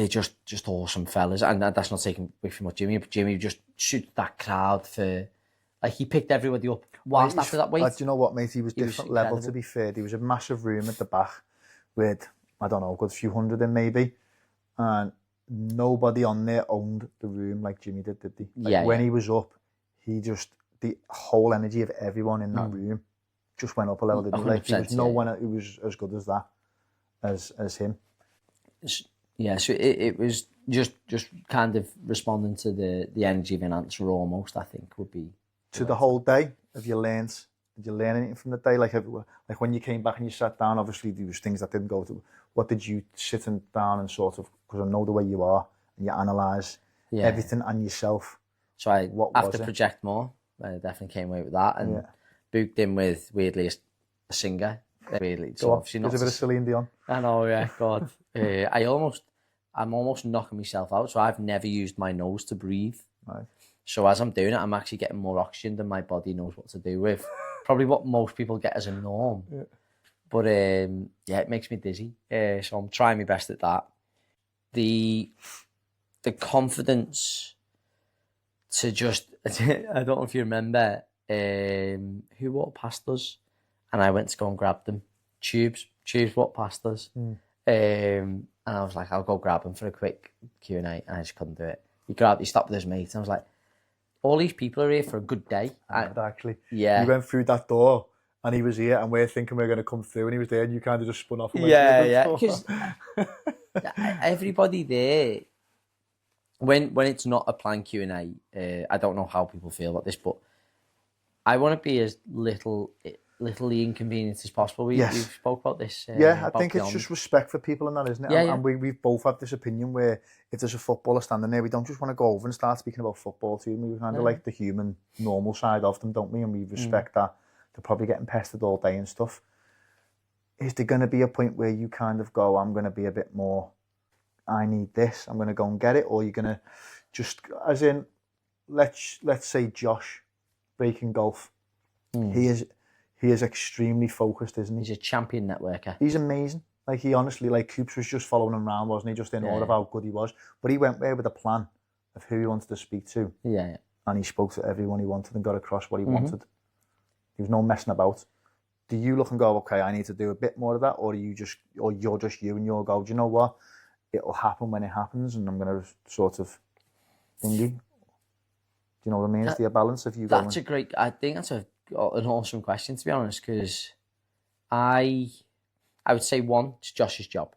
just awesome fellas, and that's not taking away from what Jimmy. But Jimmy just shoots that crowd for. He picked everybody up whilst after that wait. Do you know what, mate? He was different level, to be fair. There was a massive room at the back with, I don't know, a good few hundred in maybe, and nobody on there owned the room like Jimmy did they? When he was up, the whole energy of everyone in that room just went up a level, didn't he? There was no one who was as good as that, as him. Yeah, so it was just kind of responding to the energy of an answer almost, I think, would be... To the whole day, did you learn anything from the day? Like when you came back and you sat down, obviously there was things that didn't go to... What did you sitting down and sort of... Because I know the way you are, and you analyse everything and yourself. So I have to project more. I definitely came away with that, and booked in with, weirdly, a singer. Weirdly, so obviously not... There's a bit of Celine Dion. I know, yeah, God. I'm almost knocking myself out, so I've never used my nose to breathe. Right. So as I'm doing it, I'm actually getting more oxygen than my body knows what to do with. Probably what most people get as a norm. Yeah. But it makes me dizzy. So I'm trying my best at that. The confidence to just... I don't know if you remember who walked past us, and I went to go and grab them. Tubes walked past us. And I was like, I'll go grab him for a quick Q&A, and I just couldn't do it. He stopped with his mate, and I was like, all these people are here for a good day. Actually. Yeah. You went through that door, and he was here, and we're thinking we're going to come through, and he was there, and you kind of just spun off. And yeah. Because everybody there, when it's not a planned Q&A, I don't know how people feel about this, but I want to be as little inconvenience as possible. We've spoke about this. I think it's just respect for people and that, isn't it? Yeah, and we've both had this opinion where if there's a footballer standing there, we don't just want to go over and start speaking about football to them. We kind of like the human, normal side of them, don't we? And we respect that. They're probably getting pestered all day and stuff. Is there going to be a point where you kind of go, I'm going to be a bit more, I need this, I'm going to go and get it? Or you're going to just, as in, let's say Josh, breaking golf. He is extremely focused, isn't he? He's a champion networker. He's amazing. Like, he honestly, like, Coops was just following him around, wasn't he? Just in awe of how good he was. But he went there with a plan of who he wanted to speak to. Yeah. And he spoke to everyone he wanted and got across what he wanted. There was no messing about. Do you look and go, okay, I need to do a bit more of that? Or you're just you and you'll go, do you know what? It'll happen when it happens, and I'm going to sort of thingy. Do you know what I mean? Is there a balance of you going? That's a great... I think that's an awesome question, to be honest, because I would say, one, it's Josh's job.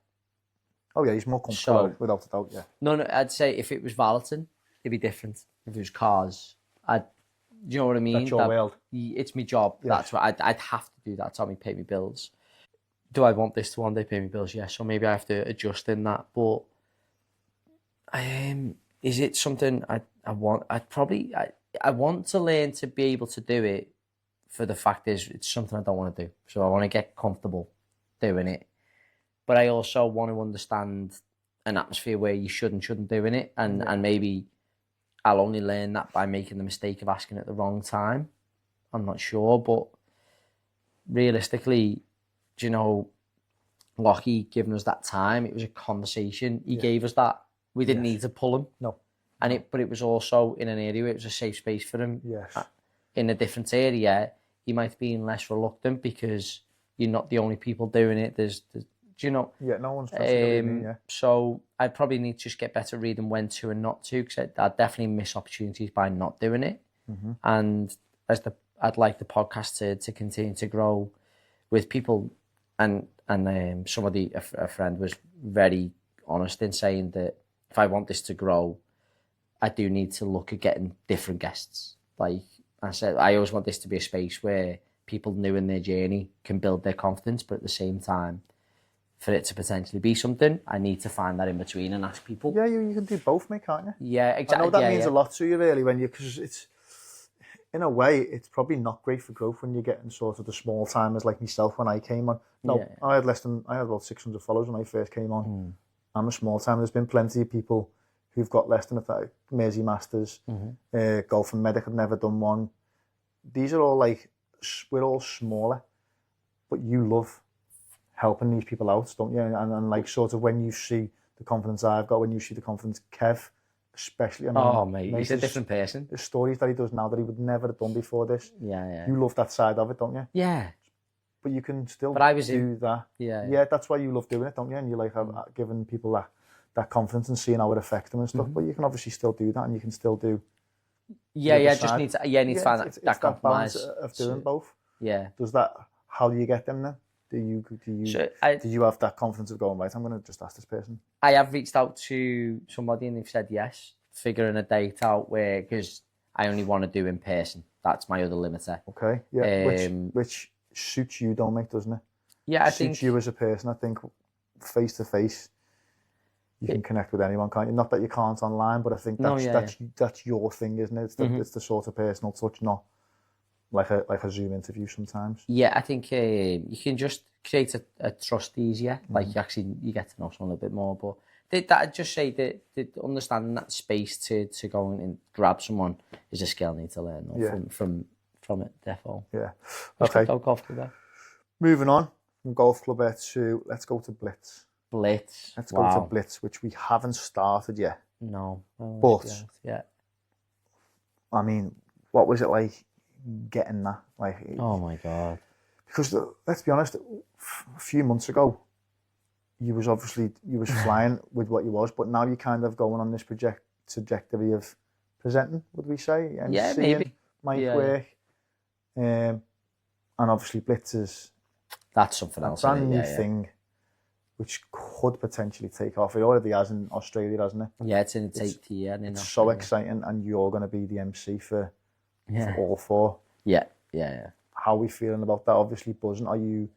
Oh, yeah, he's more comfortable, without a doubt, yeah. No, I'd say if it was valeting, it'd be different. If it was cars, do you know what I mean? That's your world. It's my job. Yes. That's what I'd have to do that. That's how me pay my bills. Do I want this to one day pay my bills? Yes. So maybe I have to adjust in that. But is it something I want? I want to learn to be able to do it. For the fact is, it's something I don't want to do. So I want to get comfortable doing it. But I also want to understand an atmosphere where you shouldn't doing it, and maybe I'll only learn that by making the mistake of asking at the wrong time. I'm not sure, but realistically, do you know, Wakey giving us that time, it was a conversation. He gave us that. We didn't need to pull him. No. But it was also in an area where it was a safe space for him. Yes. In a different area, he might have been less reluctant because you're not the only people doing it. There's do you know? Yeah, no one's pressing So I probably need to just get better reading when to and not to, because I definitely miss opportunities by not doing it. And I'd like the podcast to continue to grow with people, and a friend was very honest in saying that if I want this to grow, I do need to look at getting different guests. Like I said, I always want this to be a space where people new in their journey can build their confidence, but at the same time, for it to potentially be something, I need to find that in between and ask people. Yeah, you can do both, mate, can't you? Yeah, exactly. I know that means a lot to you, really, because it's, in a way, it's probably not great for growth when you're getting sort of the small timers like myself when I came on. I had about 600 followers when I first came on. I'm a small timer. There's been plenty of people who've got less than Mersey Masters, Golf and Medic have never done one. These are all we're all smaller, but you love helping these people out, don't you? And like sort of when you see the confidence I've got, when you see the confidence Kev, especially. Mate, he's a different person. The stories that he does now that he would never have done before this. Yeah. You love that side of it, don't you? Yeah. But you can still do that. Yeah, that's why you love doing it, don't you? And you like giving people that confidence and seeing how it affects them and stuff. But you can obviously still do that, and you can still do. Just need to find that compromise of doing both. Yeah. How do you get them then? Do you have that confidence of going, right, I'm going to just ask this person? I have reached out to somebody and they've said yes, figuring a date out because I only want to do in person. That's my other limiter. Okay, yeah, which suits you, don't make, doesn't it? Yeah, I think... Suits you as a person. I think face-to-face, you can connect with anyone, can't you? Not that you can't online, but I think that's your thing, isn't it? It's the sort of personal touch, not like a Zoom interview sometimes. Yeah, I think you can just create a trust easier. Like you get to know someone a little bit more. But I'd just say that understanding that space to go and grab someone is a skill I need to learn from it. Therefore, yeah. Okay. Golf club. Moving on from golf club to let's go to Blitz. Let's go to Blitz, which we haven't started yet. No. But yeah. I mean, what was it like getting that? Oh my God. Because let's be honest, a few months ago, you was flying with what you was, but now you're kind of going on this trajectory of presenting, would we say? And maybe. Work. And obviously Blitz that's something else. A brand new thing, which could potentially take off. It already has in Australia, hasn't it? Yeah, it's in its 8th year. It's so exciting, and you're going to be the MC for all four. Yeah. How are we feeling about that? Obviously buzzing. Are you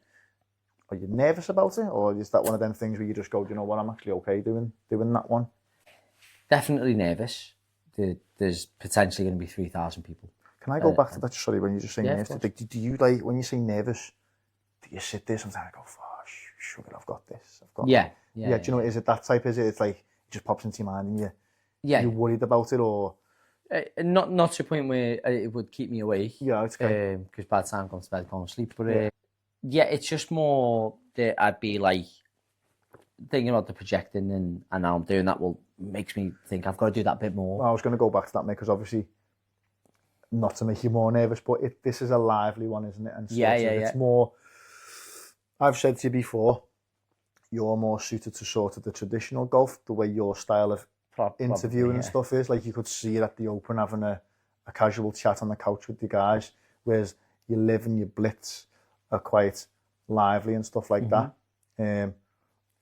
nervous about it, or is that one of them things where you just go, do you know what, I'm actually okay doing that one? Definitely nervous. There's potentially going to be 3,000 people. Can I go back to that? Sorry, when you just say nervous, do you when you say nervous, do you sit there sometimes and go, oh, sugar, I've got this. Yeah. Do you know, is it that type? Is it? It's like it just pops into your mind and you're worried about it, or Not to the point where it would keep me awake. Yeah, it's okay. Because by the time I go to bed, I go to sleep. But yeah, it's just more that I'd be like thinking about the projecting and now I'm doing that makes me think I've got to do that a bit more. Well, I was going to go back to that, mate, because obviously, not to make you more nervous, but this is a lively one, isn't it? And it's more, I've said to you before, you're more suited to sort of the traditional golf, the way your style of interviewing and stuff is. Like, you could see it at the Open having a casual chat on the couch with the guys, whereas your Liv and your Blitz are quite lively and stuff like that.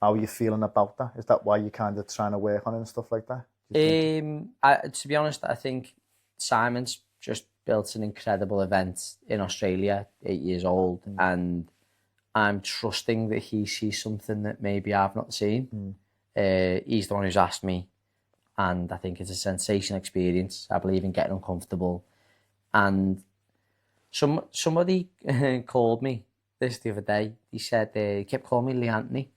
How are you feeling about that? Is that why you're kind of trying to work on it and stuff like that? To be honest, I think Simon's just built an incredible event in Australia, 8 years old, and I'm trusting that he sees something that maybe I've not seen. He's the one who's asked me, and I think it's a sensational experience. I believe in getting uncomfortable. And somebody called me this the other day. He said, he kept calling me Lee Anthony.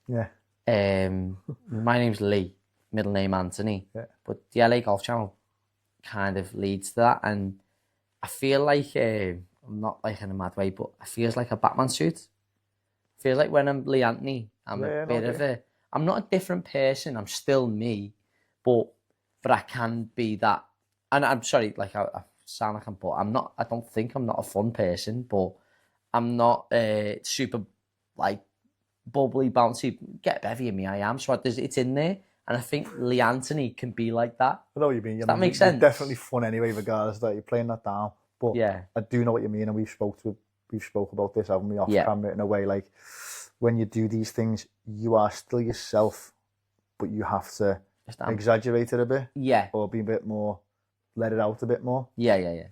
Yeah. My name's Lee, middle name Anthony. Yeah. But the LA Golf Channel kind of leads to that. And I feel like, I'm not like in a mad way, but I feel like a Batman suit. I feel like when I'm Lee Anthony, I'm I'm not a different person. I'm still me, but I can be that. And I'm sorry, like I sound like I don't think I'm not a fun person, but I'm not super like bubbly, bouncy, get a bevy in me. I am. So it's in there. And I think Lee Anthony can be like that. I know what you mean. Does that make sense? You're definitely fun anyway, regardless that you're playing that down. But yeah, I do know what you mean. And we've spoke about this, haven't we, off camera, in a way, like when you do these things, you are still yourself, but you have to exaggerate it a bit. Yeah. Or be a bit more, let it out a bit more. Yeah.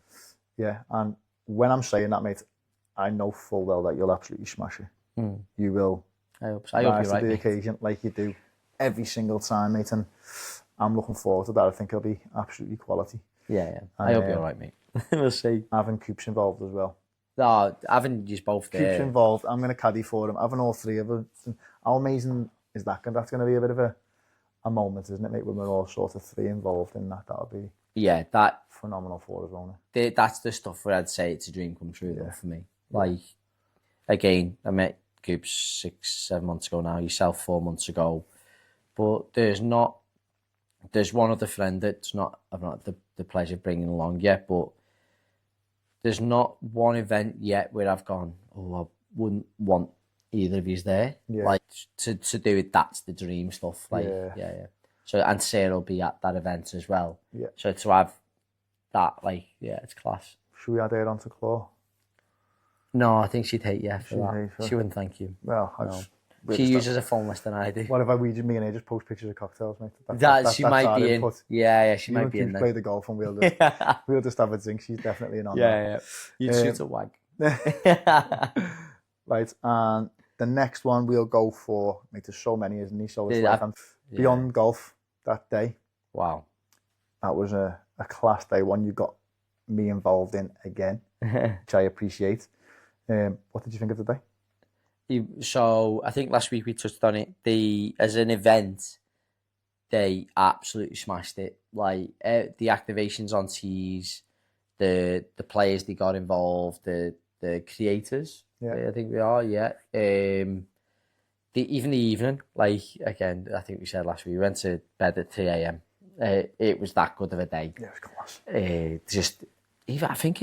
Yeah. And when I'm saying that, mate, I know full well that you'll absolutely smash it. You will. I hope so. I hope you're right, to the occasion, like you do every single time, mate. And I'm looking forward to that. I think it'll be absolutely quality. Yeah. And, I hope you're right, mate. We'll see. Having Coop's involved as well. No, having just both there. Coop's involved. I'm going to caddy for him. Having all three of them. How amazing is that? That's going to be a bit of a moment, isn't it, mate? When we're all sort of three involved in that. That'll be that phenomenal for us, won't it? That's the stuff where I'd say it's a dream come true though, for me. Like, again, I met Coops 6-7 months ago now, yourself 4 months ago. But there's one other friend I've not had the pleasure of bringing along yet, but there's not one event yet where I've gone, I wouldn't want either of yous there. Yeah. Like, to do it, that's the dream stuff. Like, yeah. So, and Sarah will be at that event as well. Yeah. So to have that, like, it's class. Should we add her onto Claw? No, I think she'd hate you for that. She wouldn't thank you. Well, she uses a phone less than I do. What if me and her just post pictures of cocktails, mate? She might be in. Yeah, she might be in there. Play the golf and we'll just have a drink. She's definitely in on that. Yeah. You'd shoot a wag. Right, and the next one we'll go for, mate, there's so many, isn't there? So it's Beyond Golf that day. Wow. That was a class day, one you got me involved in again, which I appreciate. What did you think of the day? So I think last week we touched on it. As an event, they absolutely smashed it. Like the activations on tees, the players they got involved, the creators. Yeah, I think we are. Yeah. Even the evening, like again, I think we said last week we went to bed at 3 a.m. It was that good of a day. Yeah, it was class. I think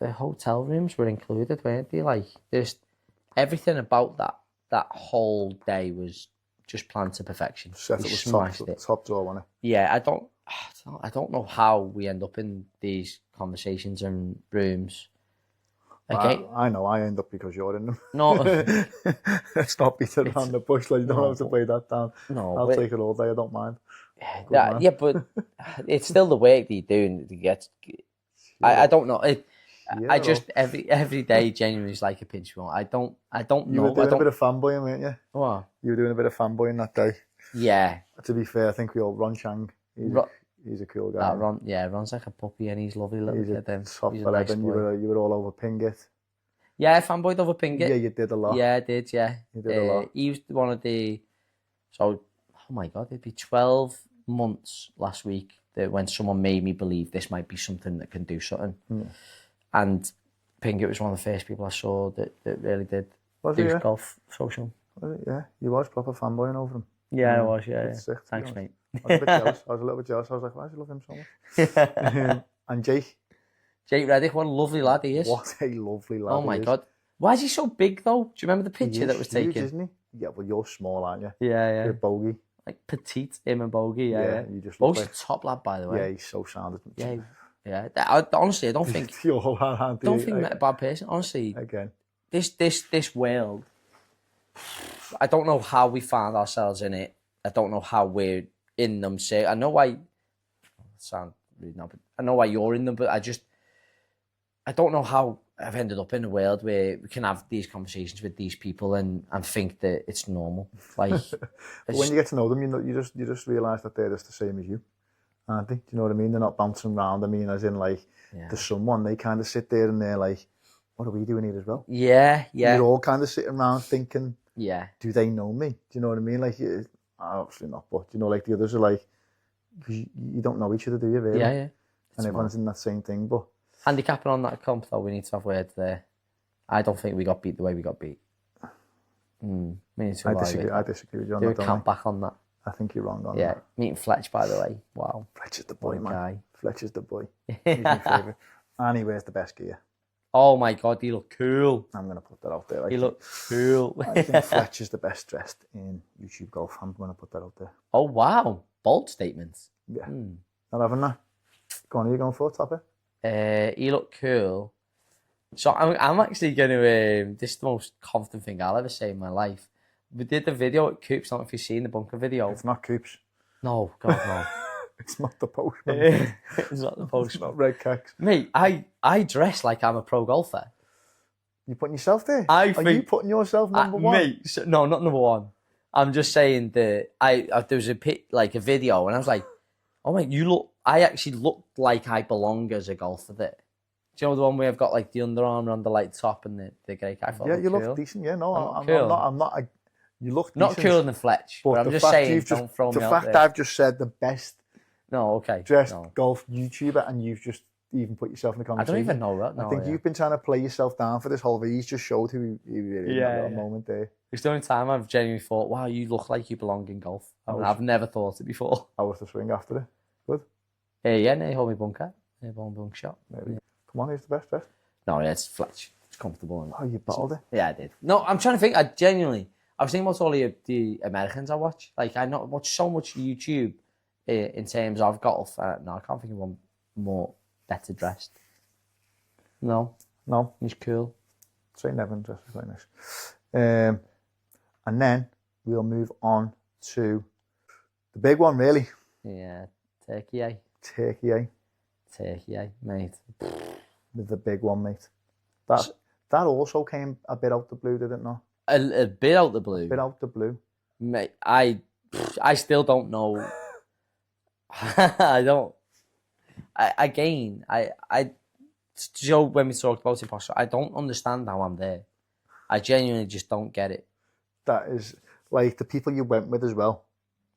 the hotel rooms were included, weren't they? Like there's everything about that whole day was just planned to perfection. It was top draw, wasn't it? Yeah, I don't know how we end up in these conversations and rooms. Okay. I know I end up because you're in them. No. Let's not beat it around the bush. Like, you don't have to play that down. No. I'll take it all day. I don't mind. Yeah, but it's still the work that you're doing to get. I don't know. I just every day genuinely is like a pinch me. I don't know. You were doing a bit of fanboying, weren't you? What? You were doing a bit of fanboying that day. Yeah. To be fair, I think we all Ron Chang. He's a cool guy. Ron's like a puppy and he's lovely little kid. He's a nice boy. You were all over Pingit. Yeah, fanboyed over Pingit. Yeah, you did a lot. Yeah, I did, yeah. You did a lot. He was one of the... So, oh my God, it'd be 12 months last week that when someone made me believe this might be something that can do something. And Pingett was one of the first people I saw that really did do golf social. Was it? Yeah, you was proper fanboying over him. Yeah, I was, yeah. Sick, Thanks, mate. I was a bit jealous. I was a little bit jealous. I was like, why do you love him so much? And Jake Reddick, what a lovely lad he is. What a lovely lad. Oh my God. Why is he so big though? Do you remember the picture that was huge, taken? Isn't he? Yeah, well, you're small, aren't you? Yeah. You're Bogey. Like petite, him and Bogey, yeah. You just Bogey's a top lad, by the way. Yeah, he's so sound. Yeah. Honestly, I don't think you're all that, don't think he met a bad person. Honestly, again, this world, I don't know how we found ourselves in it. I don't know how we're in them. Say, I know why. Sound rude now, but I know why you're in them. But I don't know how I've ended up in a world where we can have these conversations with these people and think that it's normal. Like, when you get to know them, you just realise that they're just the same as you, aren't they? Do you know what I mean? They're not bouncing around. I mean, as in like, there's someone, they kind of sit there and they're like, what are we doing here as well? Yeah. You're all kind of sitting around thinking, do they know me? Do you know what I mean? Like, obviously not, but you know, like the others are like, you don't know each other, do you? Really? Yeah. And everyone's in that same thing, but. Handicapping on that comp, though, we need to have words there. I don't think we got beat the way we got beat. I disagree with you on that. Do a count back on that. I think you're wrong on that. Yeah, meeting Fletch, by the way. Wow. Fletch is the boy, man. Guy. Fletch is the boy. He's my favourite. And he wears the best gear. Oh my God, he looked cool. I'm going to put that out there. He looked cool. I think Fletch is the best dressed in YouTube golf. I'm going to put that out there. Oh, wow. Bold statements. Yeah. Not having that. Go on, are you going for a topic? He looked cool. So I'm actually going to, this is the most confident thing I'll ever say in my life. We did the video at Coops. I don't know if you've seen the bunker video. It's not Coops. No, God, no. It's not the postman. It's not the postman. It's not Red Kex. Mate, I dress like I'm a pro golfer. You putting yourself there? Are you putting yourself number one? Mate, no, not number one. I'm just saying that there was a video and I was like, oh my, I actually looked like I belong as a golfer there. Do you know the one where I've got like the Under Armour on the light top and the grey cap? Yeah, you look decent. Yeah, no, I'm not. You look not decent. Cooler than Fletch, but I'm just saying, don't throw me out there. The fact I've just said the best dressed golf YouTuber and you've just even put yourself in the conversation. I don't even know that. No, I think you've been trying to play yourself down for this whole video. He's just showed who he really is at that moment there. It's the only time I've genuinely thought, wow, you look like you belong in golf. I've never thought it before. How was the swing after it? Good? Yeah, hold me bunker. Bunk shot. Maybe. Yeah. Come on, who's the best dressed? No, yeah, it's Fletch. It's comfortable. Oh, you battled it? Yeah, I did. No, I'm trying to think. I was thinking about all the Americans I watch. Like, I watch so much YouTube in terms of golf. No, I can't think of one more better dressed. No, he's cool. St. Nevin dresses quite nice. And then we'll move on to the big one, really. Yeah, Turkey, eh? Turkey, mate. The big one, mate. That also came a bit out the blue, did it not? A bit out the blue. A bit out the blue. Mate, I still don't know. I don't. Joe, when we talked about imposter, I don't understand how I'm there. I genuinely just don't get it. That is like the people you went with as well.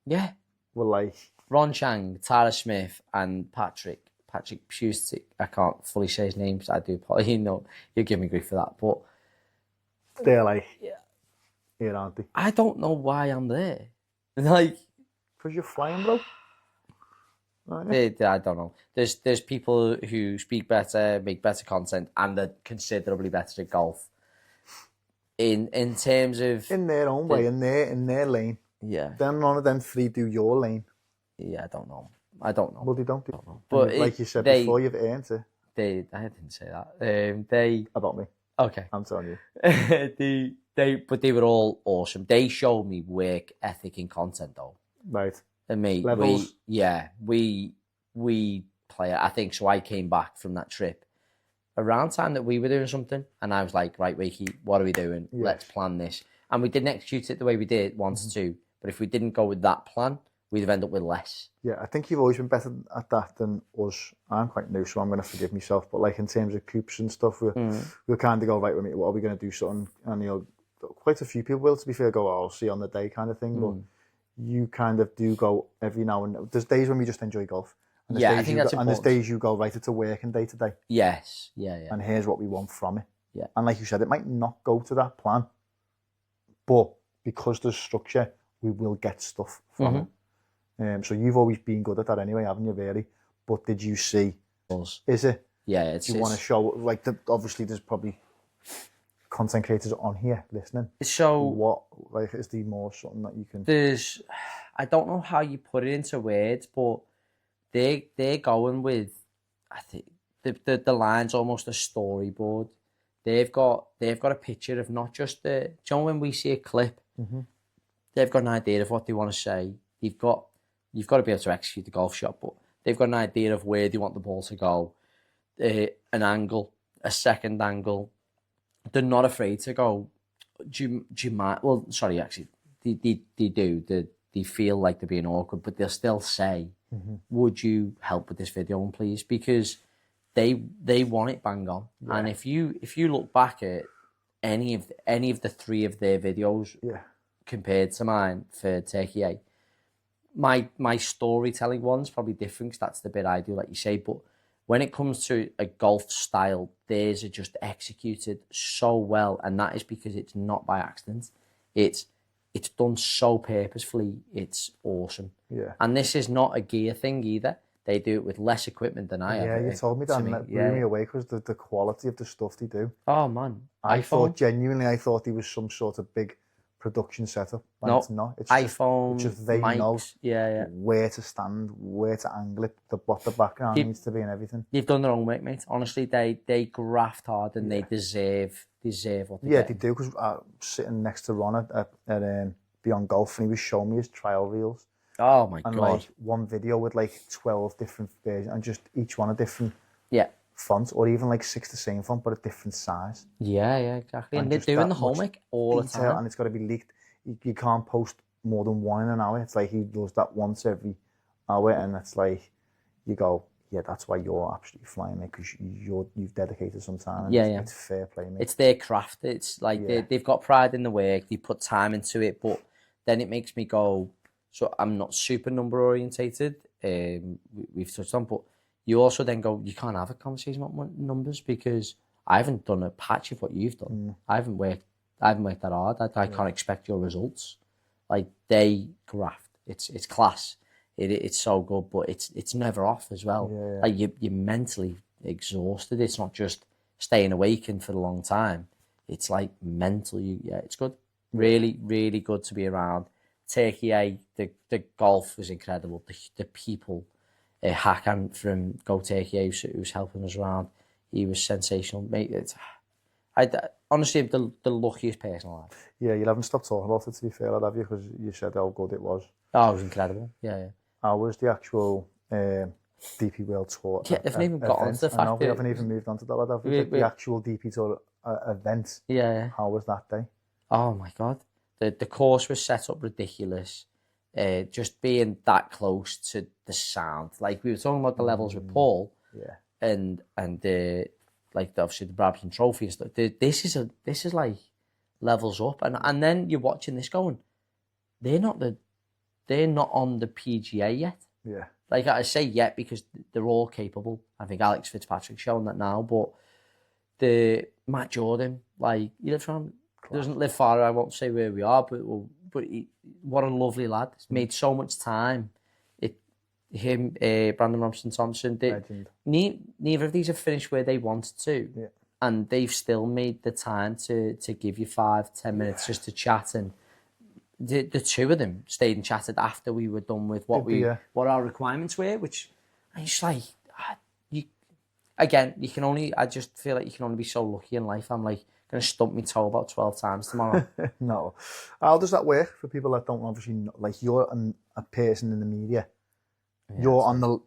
Yeah. Were like Ron Chang, Tyler Smith, and Patrick Pustic. I can't fully say his names. I do probably you'll give me grief for that. But they're like, here, aren't they? I don't know why I'm there. Like, because you're flying, bro. I don't know. There's people who speak better, make better content, and are considerably better at golf. In terms of in their own way, in their lane. Yeah. Then none of them three do your lane. Yeah, I don't know. Well, they don't do. But like you said before, you've earned it. I didn't say that. About me. Okay. I'm telling you. But they were all awesome. They showed me work ethic in content though. Right. And me, levels. we play. I think so. I came back from that trip around time that we were doing something, and I was like, right, Wakey, what are we doing? Yes. Let's plan this. And we didn't execute it the way we did, 1 to 2. But if we didn't go with that plan, we'd have ended up with less. Yeah, I think you've always been better at that than us. I'm quite new, so I'm going to forgive myself. But like in terms of coops and stuff, we'll kind of go, right, what are we going to do something? And quite a few people will, to be fair, go, I'll see on the day kind of thing. But you kind of do go every now and then. There's days when we just enjoy golf. And I think that's important. And there's days you go, right, it's a working day today. Yes, yeah. And here's what we want from it. Yeah. And like you said, it might not go to that plan, but because there's structure, we will get stuff from it. So you've always been good at that anyway, haven't you, really? But did you see, is it? Yeah, do you want to show, like, obviously there's probably content creators on here listening. So what, like, is there more something that you can... I don't know how you put it into words, but they're going with, I think, the line's almost a storyboard. They've got a picture of not just do you know when we see a clip, they've got an idea of what they want to say. You've got to be able to execute the golf shot, but they've got an idea of where they want the ball to go, an angle, a second angle. They're not afraid to go, do you mind? Well, sorry, actually, they do. They feel like they're being awkward, but they'll still say, would you help with this video, please? Because they want it bang on. Yeah. And if you look back at any of the three of their videos compared to mine for Turkey A, my storytelling one's probably different because that's the bit I do, like you say. But when it comes to a golf style, theirs are just executed so well, and that is because it's not by accident. It's done so purposefully. It's awesome. Yeah. And this is not a gear thing either. They do it with less equipment than I have. Yeah, you told me that, and that blew me away because the quality of the stuff they do. Oh, man. I thought there was some sort of big production setup. No, it's not. It's iPhone, just they mics, know where to stand, where to angle it, what the background needs to be and everything. They've done their own work, mate. Honestly, they graft hard and they deserve what they get. They do, because I'm sitting next to Ron at Beyond Golf, and he was showing me his trial reels. Oh my God. And like one video with like 12 different versions, and just each one a different font, or even like 6 the same font but a different size. Yeah, exactly. And they're doing the homework all the time. And it's got to be leaked. You can't post more than one in an hour. It's like he does that once every hour, and it's like you go, yeah, that's why you're absolutely flying, mate, because you've dedicated some time. It's fair play, mate. It's their craft. It's like they've got pride in the work. They put time into it, but then it makes me go. So I'm not super number orientated. We've touched on, but you also then go, you can't have a conversation about numbers because I haven't done a patch of what you've done. I haven't worked that hard. I can't expect your results. Like, they graft. It's class. It's so good, but it's never off as well. Like you're mentally exhausted. It's not just staying awake for a long time. It's like mentally, it's good. Really, really good to be around. Turkey A, the golf was incredible. The people, Hakan from Go Turkey A, who's helping us around, he was sensational. Mate, honestly, the luckiest person alive. Yeah, you haven't stopped talking about it, to be fair, have you? Because you said how good it was. Oh, it was incredible. Yeah. How was the actual DP World Tour? Yeah, they've never got onto the fact we haven't even moved on to that, have we? The actual DP Tour event. Yeah. How was that day? Oh my God. The course was set up ridiculous. Just being that close to the sound. Like, we were talking about the levels with Paul. Yeah. And obviously the Brabham Trophy and stuff. This is like levels up. And then you're watching this going, they're not on the PGA yet. Yeah. Like, I say yet because they're all capable. I think Alex Fitzpatrick's showing that now. But the Matt Jordan, like, he lives from, doesn't live far. I won't say where we are, but what a lovely lad. He's made so much time. Brandon Robson-Thompson, neither of these have finished where they wanted to, and they've still made the time to give you 5-10 minutes just to chat. And the two of them stayed and chatted after we were done with what our requirements were, which I just like. I just feel like you can only be so lucky in life. I'm like going to stump my toe about 12 times tomorrow. No. How does that work for people that don't obviously know? Like, you're a person in the media. Yeah, you're on the...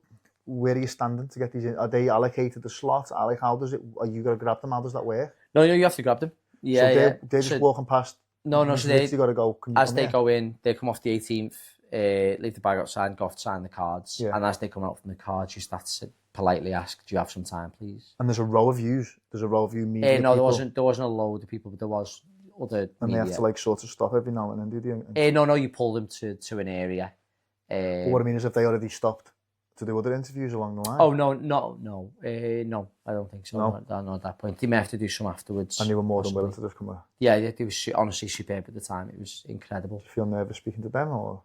Where are you standing to get these in? Are they allocated the slots? Like, how does it... Are you going to grab them? How does that work? No, you have to grab them. Yeah, so they're just walking past... No, so they got to go... As they go in, they come off the 18th, leave the bag outside and go off to sign the cards. Yeah. And as they come out from the cards, you start to politely ask, do you have some time, please? And there's a row of yous. There's a row of you media No, people. there wasn't a load of people, but there was other and media. They have to, like, sort of stop every now and then, do they? No, you pull them to an area. But what I mean is, if they already stopped to do other interviews along the line? Oh, no, I don't think so. No? Not at that point. They may have to do some afterwards. And they were more than possibly. willing to just come out? Yeah, they was honestly superb at the time. It was incredible. Do you feel nervous speaking to them, or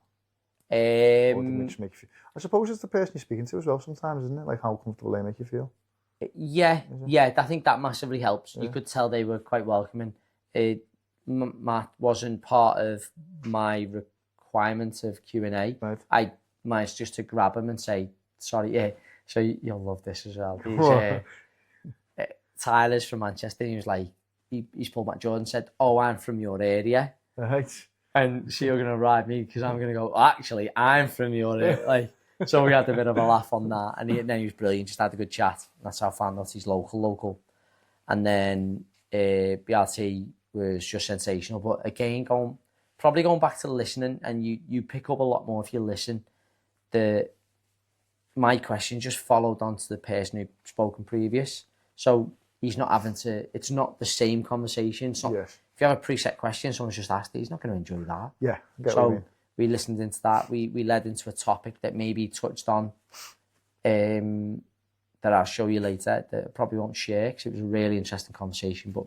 did it just make you feel... I suppose it's the person you're speaking to as well sometimes, isn't it? Like how comfortable they make you feel. Yeah, I think that massively helps. You could tell they were quite welcoming. Matt wasn't part of my requirement of Q&A. Right. I managed just to grab him and say, sorry, so you'll love this as well. Tyler's from Manchester, and he was like, he's pulled Matt Jordan and said, oh, I'm from your area. Right. And so you're going to ride me because I'm going to go, actually, I'm from your area. Like, so we had a bit of a laugh on that. And then he was brilliant, just had a good chat. That's how I found out he's local. And then BRT was just sensational. But again, probably going back to listening, and you pick up a lot more if you listen. My question just followed on to the person who'd spoken previous. So he's not having to, it's not the same conversation. It's not, Yes. If you have a preset question, someone's just asked it, he's not going to enjoy that. Yeah, I get what you mean. We listened into that. We led into a topic that maybe touched on that I'll show you later that I probably won't share because it was a really interesting conversation, but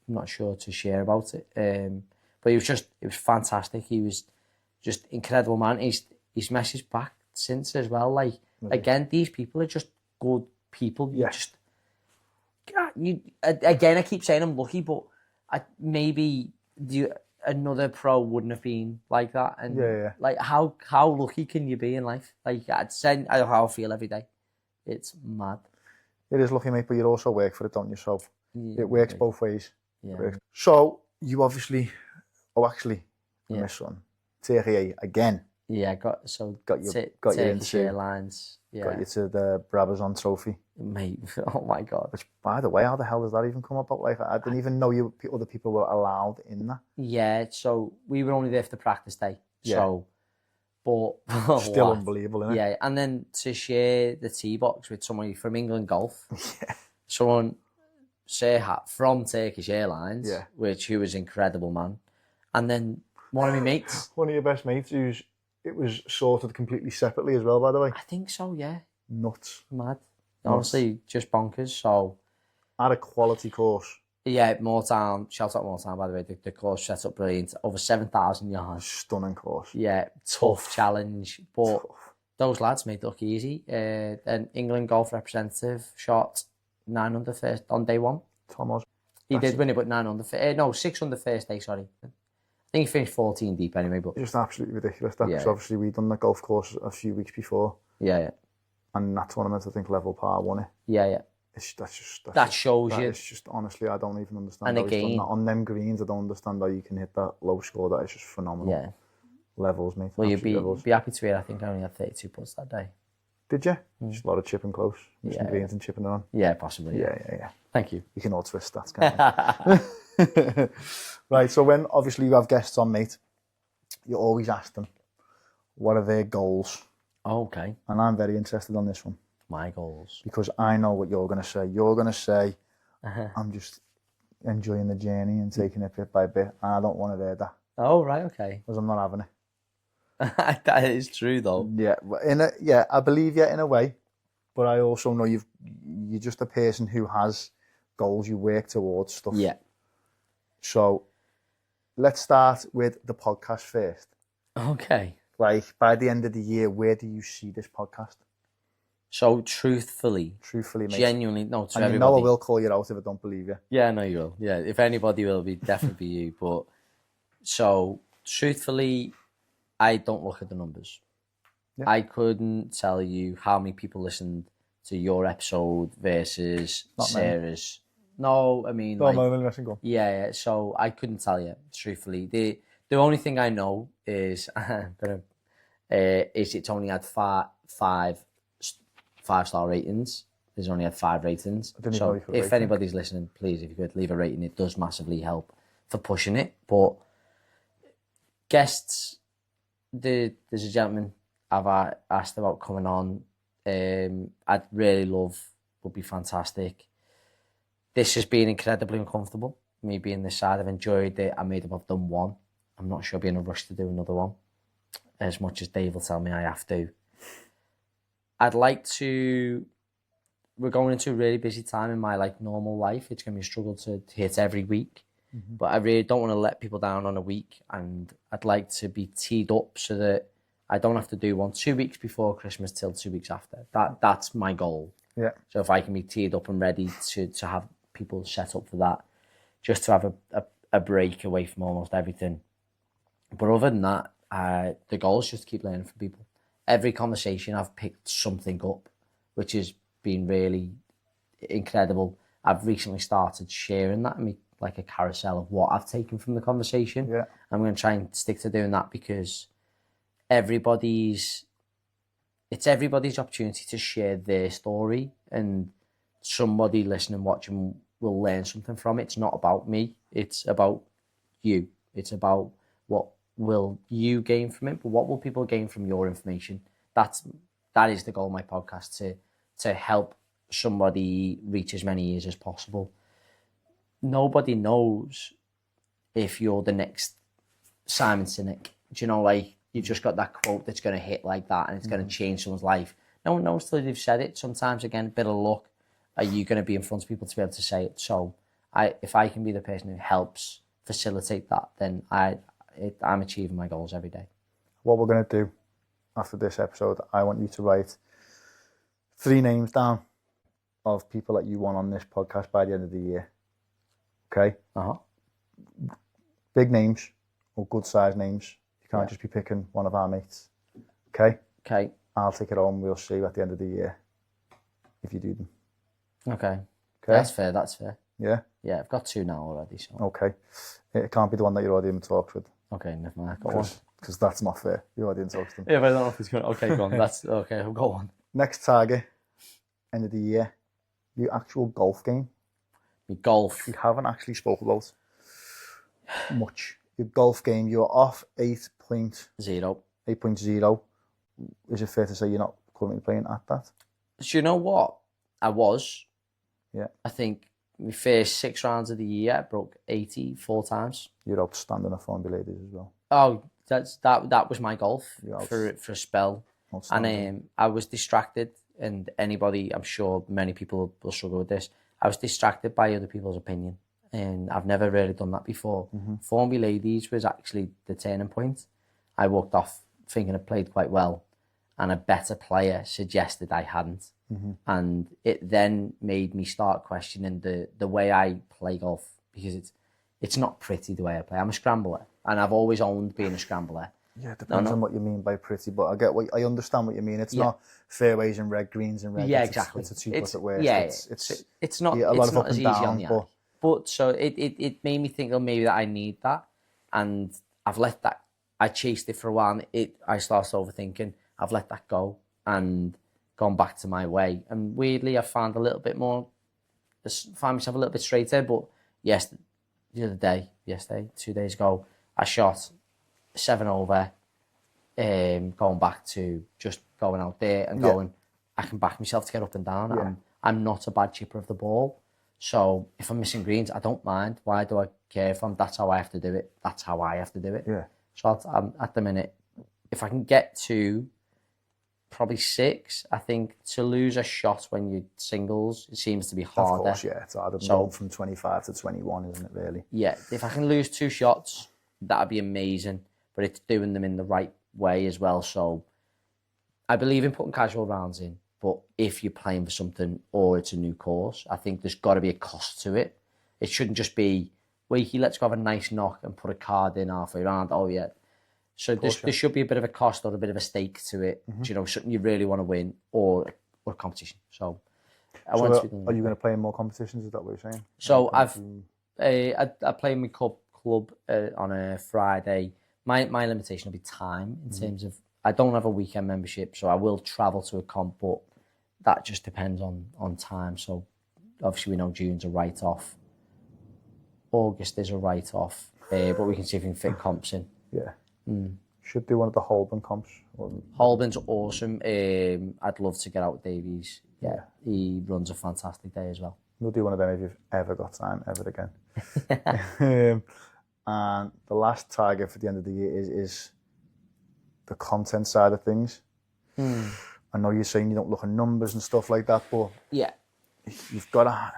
I'm not sure to share about it. But it was fantastic. He was just incredible, man. He's messaged back since as well. Like, again, these people are just good people. Yeah. Again, I keep saying I'm lucky, but maybe another pro wouldn't have been like that. And like, how lucky can you be in life? Like, I'd say how I feel every day. It's mad. It is lucky, mate, but you also work for it, don't you? So it works both ways. Yeah. So you obviously, my son, Thierry again. Yeah, got you into Airlines. Yeah. Got you to the Brabazon Trophy. Mate, oh my God. Which, by the way, how the hell does that even come about? Like, I didn't even know other people were allowed in that. Yeah, so we were only there for the practice day. Yeah. So, but still unbelievable, isn't it? Yeah, and then to share the tee box with somebody from England Golf, someone from Turkish Airlines, who was incredible, man. And then one of my mates, one of your best mates, it was sorted completely separately as well, by the way. I think so, yeah. Nuts. Mad. Honestly, just bonkers. So, at a quality course. Yeah, Moortown. Shout out Moortown, by the way. The course set up brilliant. Over 7,000 yards. Stunning course. Yeah, tough challenge. But those lads made it look easy. An England golf representative shot 9 under first on day one. Thomas. He did win it, but 9 under 6 under first day, sorry. I think he finished 14 deep anyway. But just absolutely ridiculous. Because obviously we'd done the golf course a few weeks before. Yeah. And that tournament, I think level par won it. Yeah. That shows you. It's just, honestly, I don't even understand and how again, he's done that. On them greens, I don't understand how you can hit that low score. That is just phenomenal. Yeah. Levels, mate. Well, you'd be happy to hear, I think I only had 32 putts that day. Did you? Just a lot of chipping close. Some greens and chipping on. Yeah, possibly. Yeah. Thank you. You can all twist that, can't you? Right, so when obviously you have guests on, mate, you always ask them, what are their goals? Oh, okay. And I'm very interested on this one. My goals. Because I know what you're going to say. You're going to say, I'm just enjoying the journey and taking it bit by bit. And I don't want to hear that. Oh, right, okay. Because I'm not having it. That is true, though. Yeah, I believe you in a way. But I also know you're just a person who has goals. You work towards stuff. Yeah. So let's start with the podcast first. Okay. Like, by the end of the year, where do you see this podcast? So, truthfully, mate. Genuinely, no, to and everybody. You know I will call you out if I don't believe you. Yeah, no, you will. Yeah, if anybody will, be definitely you. But, so, truthfully, I don't look at the numbers. Yeah. I couldn't tell you how many people listened to your episode versus Not Sarah's. No, I mean, yeah, so I couldn't tell you, truthfully. The only thing I know is it's only had five-star ratings. There's only had 5 ratings. So if anybody's listening, please, if you could leave a rating, it does massively help for pushing it. But guests, there's a gentleman I've asked about coming on. I'd really love, would be fantastic. This has been incredibly uncomfortable. Me being this side, I've enjoyed it. I made I've done one. I'm not sure I'll be in a rush to do another one. As much as Dave will tell me I have to. I'd like to. We're going into a really busy time in my like normal life. It's going to be a struggle to hit every week, but I really don't want to let people down on a week, and I'd like to be teed up so that I don't have to do one 2 weeks before Christmas till 2 weeks after. That's my goal. Yeah. So if I can be teed up and ready to have people set up for that, just to have a break away from almost everything. But other than that, the goal is just to keep learning from people. Every conversation I've picked something up, which has been really incredible. I've recently started sharing that in like a carousel of what I've taken from the conversation. Yeah. I'm going to try and stick to doing that because it's everybody's opportunity to share their story, and somebody listening, watching will learn something from it. It's not about me. It's about you. It's about what will you gain from it, but what will people gain from your information? That is the goal of my podcast, to help somebody reach as many ears as possible. Nobody knows if you're the next Simon Sinek. Do you know, like, you've just got that quote that's going to hit like that and it's going to change someone's life. No one knows till they've said it. Sometimes, again, a bit of luck. Are you going to be in front of people to be able to say it? So if I can be the person who helps facilitate that, then I'm achieving my goals every day. What we're going to do after this episode, I want you to write 3 names down of people that you want on this podcast by the end of the year. Okay? Big names or good sized names. You can't just be picking one of our mates. Okay? Okay. I'll take it home. We'll see you at the end of the year if you do them. Okay. Okay? That's fair. Yeah? Yeah, I've got 2 now already. So. Okay. It can't be the one that you're already in talks with. Okay, never mind. Go on. Because that's not fair. You're already in talks with them. Yeah, but I don't know if it's going to... Okay, go on. That's... Okay, go on. Next target, end of the year, your actual golf game. Your golf. We haven't actually spoke about much. Your golf game, you're off 8.0. 8.0. Is it fair to say you're not currently playing at that? Do you know what? I was. Yeah. I think my first 6 rounds of the year, I broke 80 4 times. You're outstanding at Formula Ladies as well. Oh, that was my golf for a spell. And I was distracted, and anybody, I'm sure many people will struggle with this, I was distracted by other people's opinion, and I've never really done that before. Formula Ladies was actually the turning point. I walked off thinking I played quite well, and a better player suggested I hadn't. And it then made me start questioning the way I play golf, because it's not pretty the way I play. I'm a scrambler, and I've always owned being a scrambler. Yeah, it depends on what you mean by pretty, but I understand what you mean. It's not fairways and red, greens and red. Yeah, exactly. It's a 2-putt at worst. Yeah, it's not, a lot it's of not up as and easy down, on the eye. But so it made me think, oh, maybe that I need that. And I've let that, I chased it for a while, and I started overthinking. I've let that go and gone back to my way. And weirdly, I found a little bit more, found myself a little bit straighter. But yes, the other day, yesterday, 2 days ago, I shot 7 over, going back to just going out there and going, I can back myself to get up and down. Yeah. I'm not a bad chipper of the ball. So if I'm missing greens, I don't mind. Why do I care if that's how I have to do it? That's how I have to do it. Yeah. So I'm, at the minute, if I can get to probably 6, I think to lose a shot when you singles, it seems to be harder. Of course, yeah. It's harder than going from 25 to 21, isn't it, really? Yeah. If I can lose 2 shots, that'd be amazing. But it's doing them in the right way as well. So I believe in putting casual rounds in. But if you're playing for something or it's a new course, I think there's got to be a cost to it. It shouldn't just be, Wakey, let's go have a nice knock and put a card in halfway round. Oh, yeah. So there should be a bit of a cost or a bit of a stake to it. You know, something you really want to win or a competition. So are you going to play in more competitions? Is that what you're saying? So I play in my club on a Friday. My limitation will be time in terms of, I don't have a weekend membership, so I will travel to a comp, but that just depends on time. So obviously we know June's a write-off. August is a write-off, but we can see if we can fit comps in. Yeah. Should do one of the Holborn comps. Holborn's awesome. I'd love to get out with Davies. Yeah, he runs a fantastic day as well. We'll do one of them if you've ever got time, ever again. And the last target for the end of the year is the content side of things. I know you're saying you don't look at numbers and stuff like that, but yeah, you've got to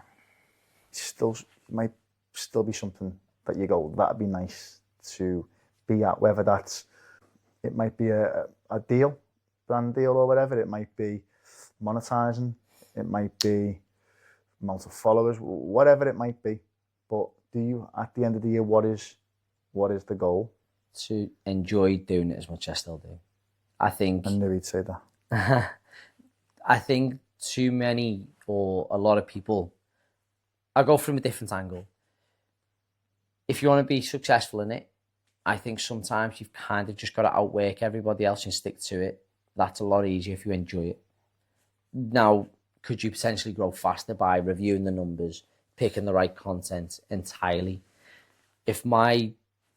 still, might still be something that you go, that'd be nice to be at, whether that's, it might be a deal, brand deal or whatever, it might be monetizing, it might be amount of followers, whatever it might be. But do you, at the end of the year, what is the goal? To enjoy doing it as much as I still do. I think... I knew he'd say that. I think too many, or a lot of people, I go from a different angle. If you want to be successful in it, I think sometimes you've kind of just got to outwork everybody else and stick to it. That's a lot easier if you enjoy it. Now, could you potentially grow faster by reviewing the numbers, picking the right content entirely? If my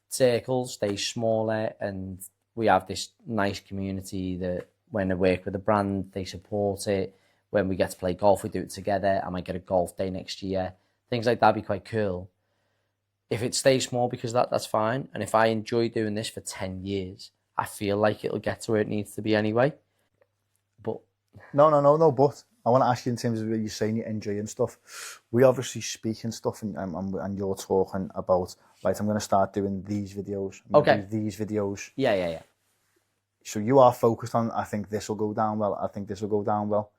circle stays smaller and we have this nice community that when I work with a brand, they support it. When we get to play golf, we do it together. I might get a golf day next year. Things like that would be quite cool. If it stays small because of that, that's fine. And if I enjoy doing this for 10 years, I feel like it'll get to where it needs to be anyway. But No, but I want to ask you in terms of what you're saying, you're enjoying stuff. We obviously speak and stuff, and you're talking about, right, I'm going to start doing these videos. Okay. Do these videos. Yeah. So you are focused on, I think this will go down well, I think this will go down well.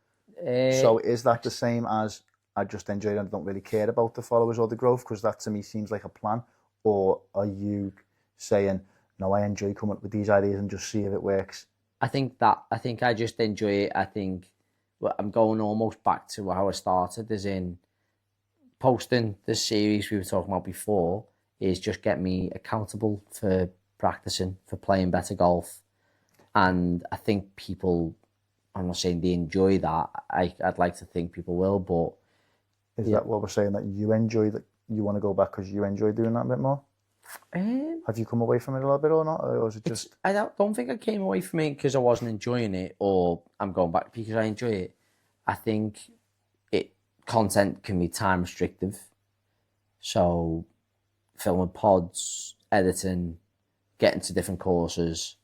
So is that the same as, I just enjoy it and don't really care about the followers or the growth? Because that to me seems like a plan. Or are you saying, no, I enjoy coming up with these ideas and just see if it works? I think I just enjoy it. I think I'm going almost back to how I started, as in posting the series we were talking about before is just get me accountable for practicing, for playing better golf. And I think people, I'm not saying they enjoy that. I'd like to think people will, but... Is that what we're saying, that you enjoy, that you want to go back because you enjoy doing that a bit more? Have you come away from it a little bit or not? Or is it just... I don't think I came away from it because I wasn't enjoying it, or I'm going back because I enjoy it. I think content can be time restrictive. So filming pods, editing, getting to different courses.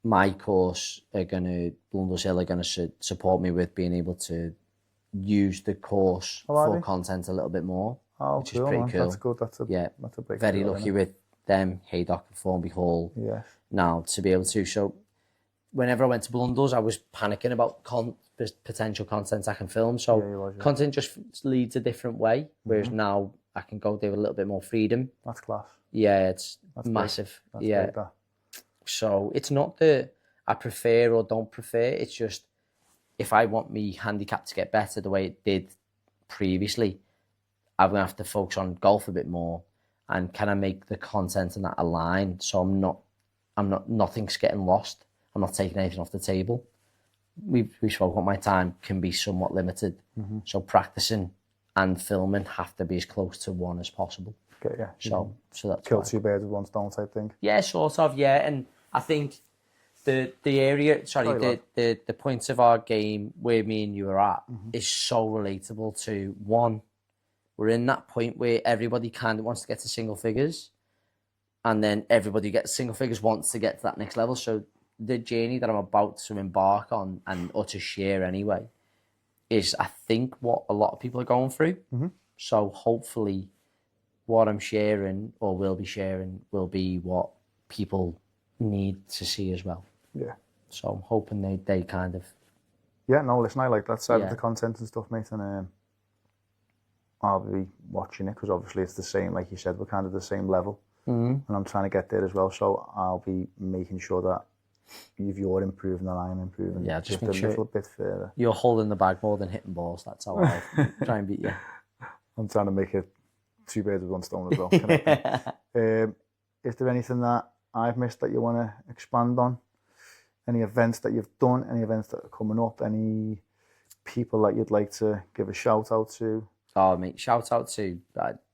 My course Blunders Hill are going to support me with being able to use the course for content a little bit more, which is pretty cool. That's good. That's a big very deal, lucky with them, Haydock and Formby Hall. Yes. Now to be able to. So whenever I went to Blunders, I was panicking about potential content I can film. So content just leads a different way, whereas now I can go there with a little bit more freedom. That's class. Yeah, that's massive. That's big, so it's not that I prefer or don't prefer. It's just, if I want me handicap to get better the way it did previously, I'm going to have to focus on golf a bit more, and can I make the content and that align so nothing's getting lost. I'm not taking anything off the table. We spoke about my time can be somewhat limited. So practicing and filming have to be as close to one as possible. Okay, yeah. So that's kill two birds with one stone type thing. Yeah, sort of, yeah. And I think the points of our game where me and you are at is so relatable to one. We're in that point where everybody kind of wants to get to single figures, and then everybody who gets single figures wants to get to that next level. So the journey that I'm about to embark on or to share anyway is, I think, what a lot of people are going through. So hopefully what I'm sharing or will be sharing will be what people need to see as well. Yeah. So I'm hoping they kind of... Yeah, no, listen, I like that side of the content and stuff, mate, and I'll be watching it because obviously it's the same, like you said, we're kind of the same level, and I'm trying to get there as well, so I'll be making sure that if you're improving and I'm improving, just a little bit further. You're holding the bag more than hitting balls, that's how I try and beat you. I'm trying to make it two birds with one stone as well. Is there anything that I've missed that you want to expand on? Any events that you've done? Any events that are coming up? Any people that you'd like to give a shout out to? Oh, mate, shout out to,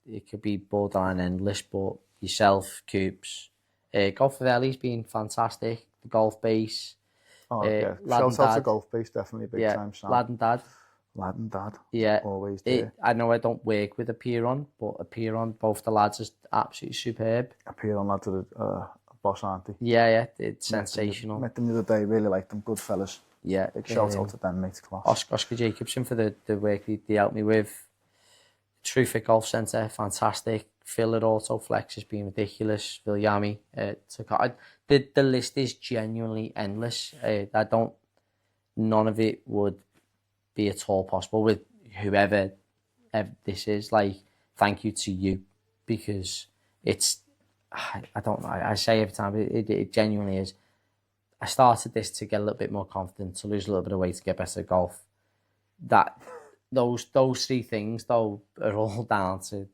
it could be borderline endless, but yourself, Coops. Golf with Ellie's been fantastic. The golf base. Oh, yeah. Shout out to golf base, definitely a big time. Sam. Lad and Dad. Lad and Dad. Yeah. Always there. I know I don't work with Appearon, but Appearon, both the lads are absolutely superb. Appearon lads are boss, aren't they? Yeah, it's sensational. Met them the other day, really liked them, good fellas. Yeah. Big shout out to them, mate. Class. Oscar Jacobson for the work they helped me with. True Fit Golf Centre, fantastic. Phil at Autoflex has been ridiculous. Phil Yami. The list is genuinely endless. None of it would be at all possible with whoever this is. Like, thank you to you, because it's, I say every time, it genuinely is. I started this to get a little bit more confident, to lose a little bit of weight, to get better at golf. Those three things, though, are all down to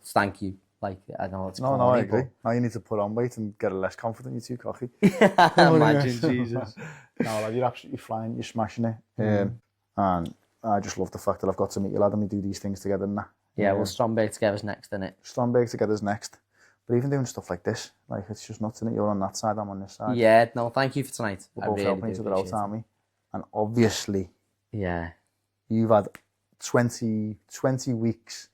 thank you. Like, I know it's no, I agree. Now you need to put on weight and get less confident. You're too cocky. Imagine, Jesus. No, like, you're absolutely flying. You're smashing it. And I just love the fact that I've got to meet you, lad, and we do these things together now. Yeah, well, Stromberg together's next, innit? Stromberg together's next. But even doing stuff like this, like, it's just nuts, innit? You're on that side, I'm on this side. Yeah, no, thank you for tonight. We're both helping each other out, aren't we? And obviously, you've had 21 weeks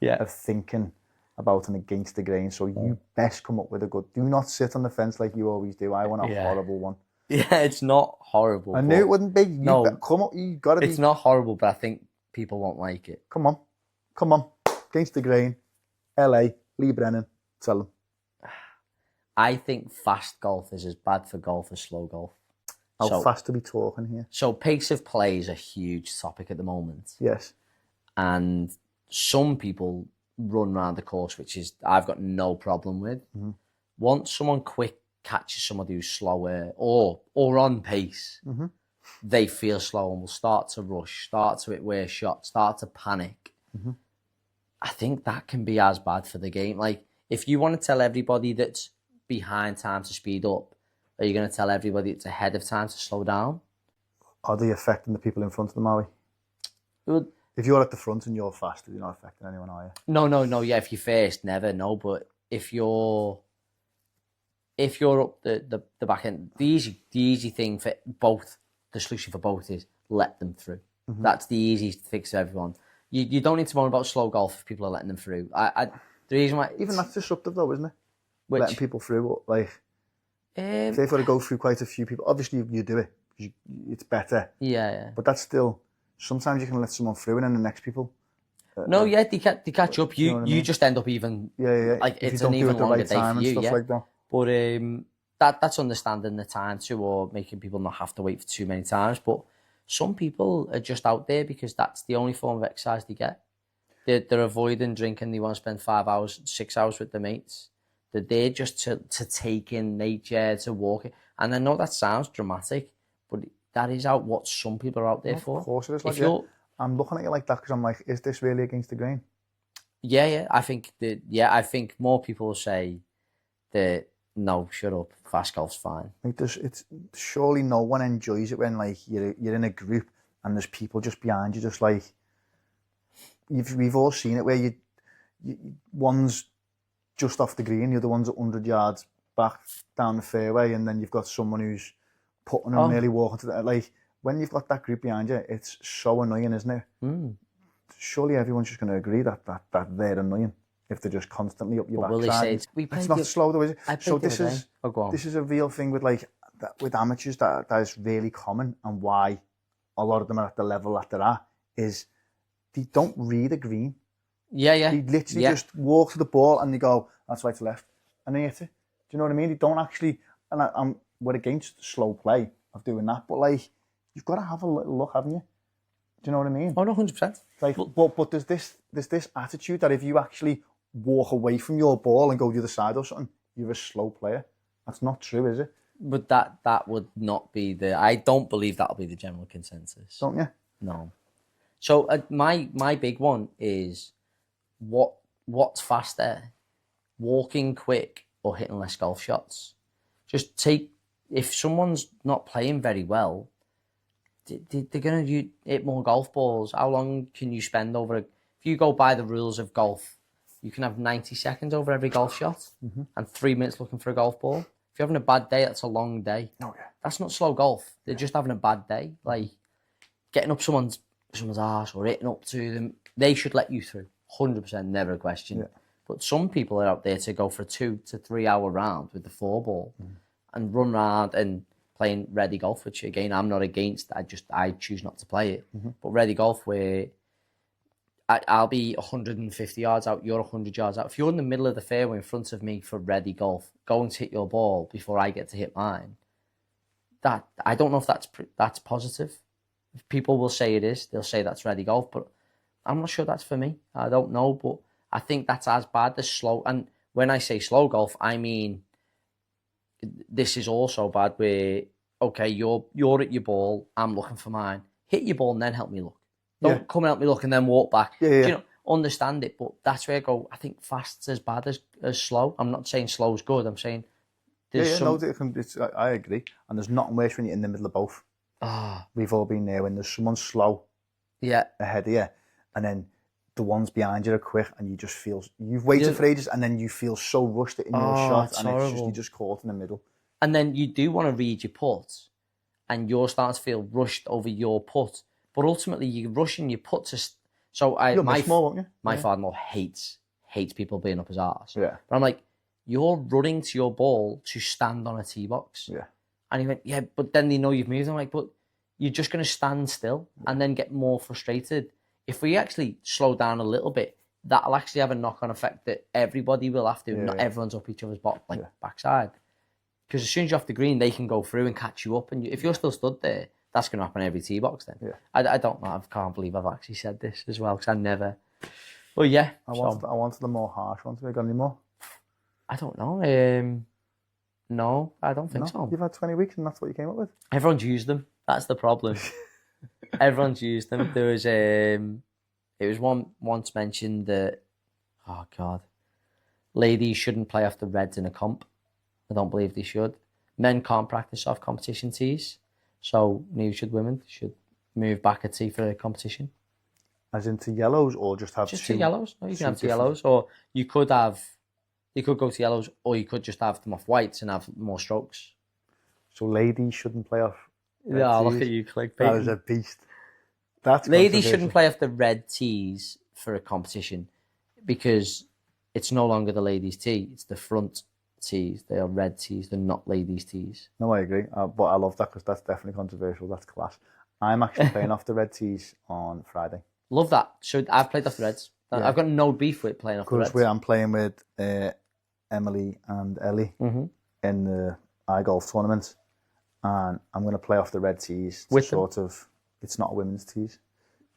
of thinking about and against the grain, so you best come up with a good. Do not sit on the fence like you always do. I want a horrible one. Yeah, it's not horrible. I knew it wouldn't be. Come on, you got to be. It's not horrible, but I think people won't like it. Come on, against the grain. LA, Lee Brennan, tell them. I think fast golf is as bad for golf as slow golf. How fast are we talking here? So pace of play is a huge topic at the moment. Yes. And some people run around the course, which is I've got no problem with. Mm-hmm. Once someone quick catches somebody who's slower or on pace, they feel slow and will start to rush, start to hit worse shots, start to panic. I think that can be as bad for the game. Like, if you want to tell everybody that's behind time to speed up, are you going to tell everybody that's ahead of time to slow down? Are they affecting the people in front of them, are we? If you're at the front and you're faster, you're not affecting anyone, are you? No. Yeah, if you're first, never. No, but if you're up the back end, the easy thing for both, the solution for both is let them through. That's the easiest fix for everyone. You don't need to moan about slow golf if people are letting them through. The reason why even that's disruptive though, isn't it? Letting people through, like if they've got to go through quite a few people. Obviously, you do it. It's better. Yeah. But that's still sometimes you can let someone through and then the next people. They catch up. You just end up even. Yeah. Like if it's you don't an even do it the longer right day time for and you. stuff Yeah. like that. But that's understanding the time too, or making people not have to wait for too many times. But some people are just out there because that's the only form of exercise they get. They're avoiding drinking. They want to spend 5 hours, 6 hours with their mates. They're there just to take in nature, to walk. And I know that sounds dramatic, but that is what some people are out there for. Of course it is. Like, I'm looking at you like that because I'm like, is this really against the grain? Yeah. I think more people will say that, no, shut up, fast golf's fine. Like it's surely no one enjoys it when like you're in a group and there's people just behind you, just like we've all seen it where you one's just off the green, the other one's 100 yards back down the fairway, and then you've got someone who's putting and nearly walking to that. Like when you've got that group behind you, it's so annoying, isn't it? Surely everyone's just going to agree that they're annoying. If they're just constantly up your backside. Will they say it's not slow though, is it? So this is a real thing with like with amateurs that is really common, and why a lot of them are at the level that they're at is they don't read a green. Yeah. They literally just walk to the ball and they go, that's right to left, and they hit it. Do you know what I mean? They don't actually, and we're against slow play of doing that, but like you've got to have a little look, haven't you? Do you know what I mean? Oh no, 100%. Like, but there's this attitude that if you actually walk away from your ball and go the other side or something, you're a slow player. That's not true, is it? But that would not be I don't believe that'll be the general consensus. Don't you? No. So my big one is what's faster, walking quick or hitting less golf shots? Just if someone's not playing very well, they're going to hit more golf balls. How long can you spend if you go by the rules of golf, you can have 90 seconds over every golf shot and 3 minutes looking for a golf ball. If you're having a bad day, that's a long day. Oh, yeah. That's not slow golf. They're just having a bad day. Like, getting up someone's arse or hitting up to them, they should let you through. 100%, never a question. Yeah. But some people are out there to go for a 2 to 3 hour round with the 4 ball and run around and playing ready golf, which again I'm not against. I choose not to play it. But ready golf, where I'll be 150 yards out, you're 100 yards out. If you're in the middle of the fairway in front of me for ready golf, going to hit your ball before I get to hit mine, that I don't know if that's positive. People will say it is. They'll say that's ready golf, but I'm not sure that's for me. I don't know, but I think that's as bad as slow. And when I say slow golf, I mean this is also bad where, okay, you're at your ball, I'm looking for mine. Hit your ball and then help me look. Don't come and help me look and then walk back. Yeah. Do you know, understand it, but that's where I go, I think fast's as bad as slow. I'm not saying slow's good. I'm saying there's I agree. And there's nothing worse when you're in the middle of both. We've all been there when there's someone slow ahead of you, and then the ones behind you are quick, and you just feel you've waited for ages, and then you feel so rushed in your shot, and it's just you're just caught in the middle. And then you do want to read your putt, and you're starting to feel rushed over your putt, but ultimately you're rushing your putt to. So my father-in-law hates people being up his arse. Yeah, but I'm like, you're running to your ball to stand on a tee box. Yeah. And he went, yeah, but then they know you've moved. I'm like, but you're just going to stand still and then get more frustrated. If we actually slow down a little bit, that'll actually have a knock-on effect that everybody will have to. Not everyone's up each other's backside. Because as soon as you're off the green, they can go through and catch you up. And if you're still stood there, that's going to happen every tee box then. Yeah. I don't know. I can't believe I've actually said this as well, because I never... Well, yeah. I wanted the more harsh ones. Have you got any more? I don't know. No, I don't think so. You've had 20 weeks and that's what you came up with? Everyone's used them. That's the problem. Everyone's used them. There was it was once mentioned that, oh God, ladies shouldn't play off the reds in a comp. I don't believe they should. Men can't practice off competition tees, so neither should women. They should move back a tee for a competition. As into yellows, or just have two yellows? No, you can have two yellows, or you could go to yellows, or you could just have them off whites and have more strokes. So ladies shouldn't play off red tees. Look at you, clickbait. That is a beast. That's ladies shouldn't play off the red tees for a competition because it's no longer the ladies' tee, it's the front tees. They are red tees, they're not ladies' tees. No, I agree, but I love that because that's definitely controversial. That's class. I'm actually playing off the red tees on Friday. Love that. So I've played off the reds. Yeah. I've got no beef with playing off the reds. I'm playing with Emily and Ellie in the iGolf tournament, and I'm going to play off the red tees. It's not a women's tees,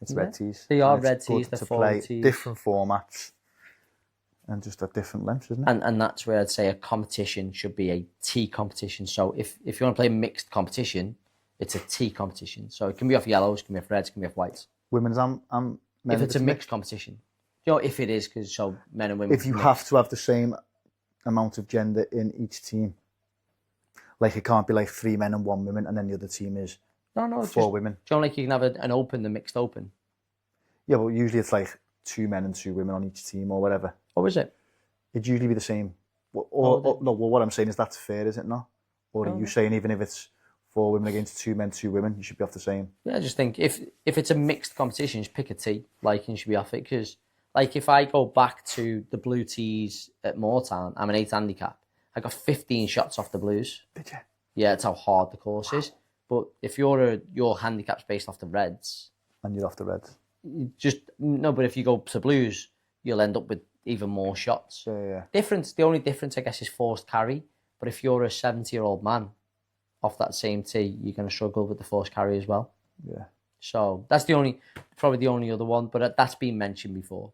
it's red tees. They are red tees, they're forward tees. Different formats and just at different lengths, isn't it? And that's where I'd say a competition should be a tee competition. So if you want to play a mixed competition, it's a tee competition. So it can be off yellows, it can be off reds, it can be off whites. Women's if it's a mixed competition. You know, if it is, because so men and women... If you have to have the same amount of gender in each team. Like it can't be like 3 men and 1 woman and then the other team is 4 women. Do you know, like you can have an open, the mixed open? Yeah, but usually it's like 2 men and 2 women on each team or whatever. Oh, is it? It'd usually be the same. What I'm saying is that's fair, is it not? Or are you saying even if it's 4 women against 2 men, 2 women, you should be off the same? Yeah, I just think if it's a mixed competition, just pick a tee, and you should be off it. Because, like, if I go back to the blue tees at Moortown, I'm an 8 handicap. I got 15 shots off the blues. Did you? Yeah, it's how hard the course is. But if your handicap's based off the reds... And you're off the reds. But if you go to blues, you'll end up with even more shots. Yeah. The only difference, I guess, is forced carry. But if you're a 70-year-old man off that same tee, you're going to struggle with the forced carry as well. Yeah. So that's probably the only other one, but that's been mentioned before.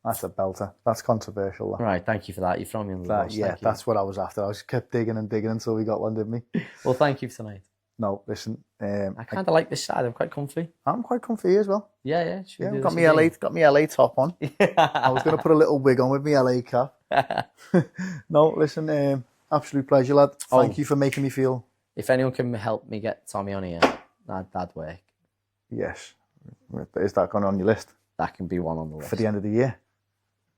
That's a belter. That's controversial. That. Right, thank you for that. You thrown me on the bus. Yeah, that's what I was after. I just kept digging and digging until we got one, didn't we? Well, thank you for tonight. No, listen. I kind of like this side. I'm quite comfy. I'm quite comfy as well. Yeah. Got me LA top on. I was going to put a little wig on with me LA cap. No, listen. Absolute pleasure, lad. Thank you for making me feel. If anyone can help me get Tommy on here, that'd work. Yes. Is that going on your list? That can be one on the list for the end of the year.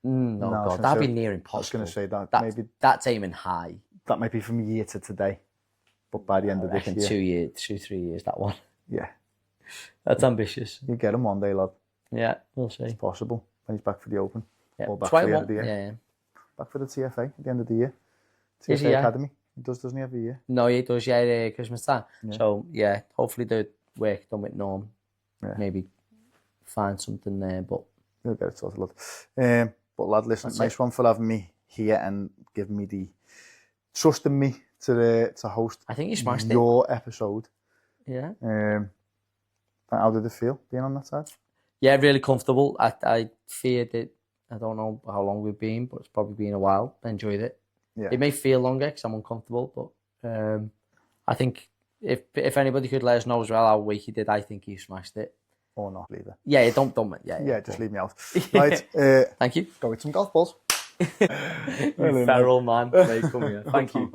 No, God, that'd be near impossible. I was going to say that's aiming high. That might be from year to today, but by the end of this year, 3 years, that one. Yeah, that's ambitious. You get him one day, lad. Yeah, we'll see. It's possible when he's back for the Open. Yeah, or back for the end of the year. Yeah. Back for the TFA at the end of the year. TFA Academy. He does, doesn't he, every year? No, he does, yeah, Christmas time. Yeah. So, yeah, hopefully the work done with Norm. Yeah. Maybe find something there, but... He'll get it sorted, lad. But, lad, listen, nice one for having me here and giving me trusting me to host I think you smashed your episode. Yeah. How did it feel, being on that side? Yeah, really comfortable. I feared it. I don't know how long we've been, but it's probably been a while. I enjoyed it. Yeah. It may feel longer because I'm uncomfortable, but I think if anybody could let us know as well how Wakey did, I think you smashed it. Or not, leave it. Yeah, don't yeah. Yeah, just leave me out. Right. Thank you. Go get some golf balls. You feral man. Mate, come here. Thank you.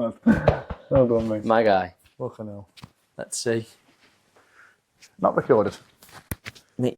Well done, mate. My guy. Fucking hell. Let's see. Not recorded.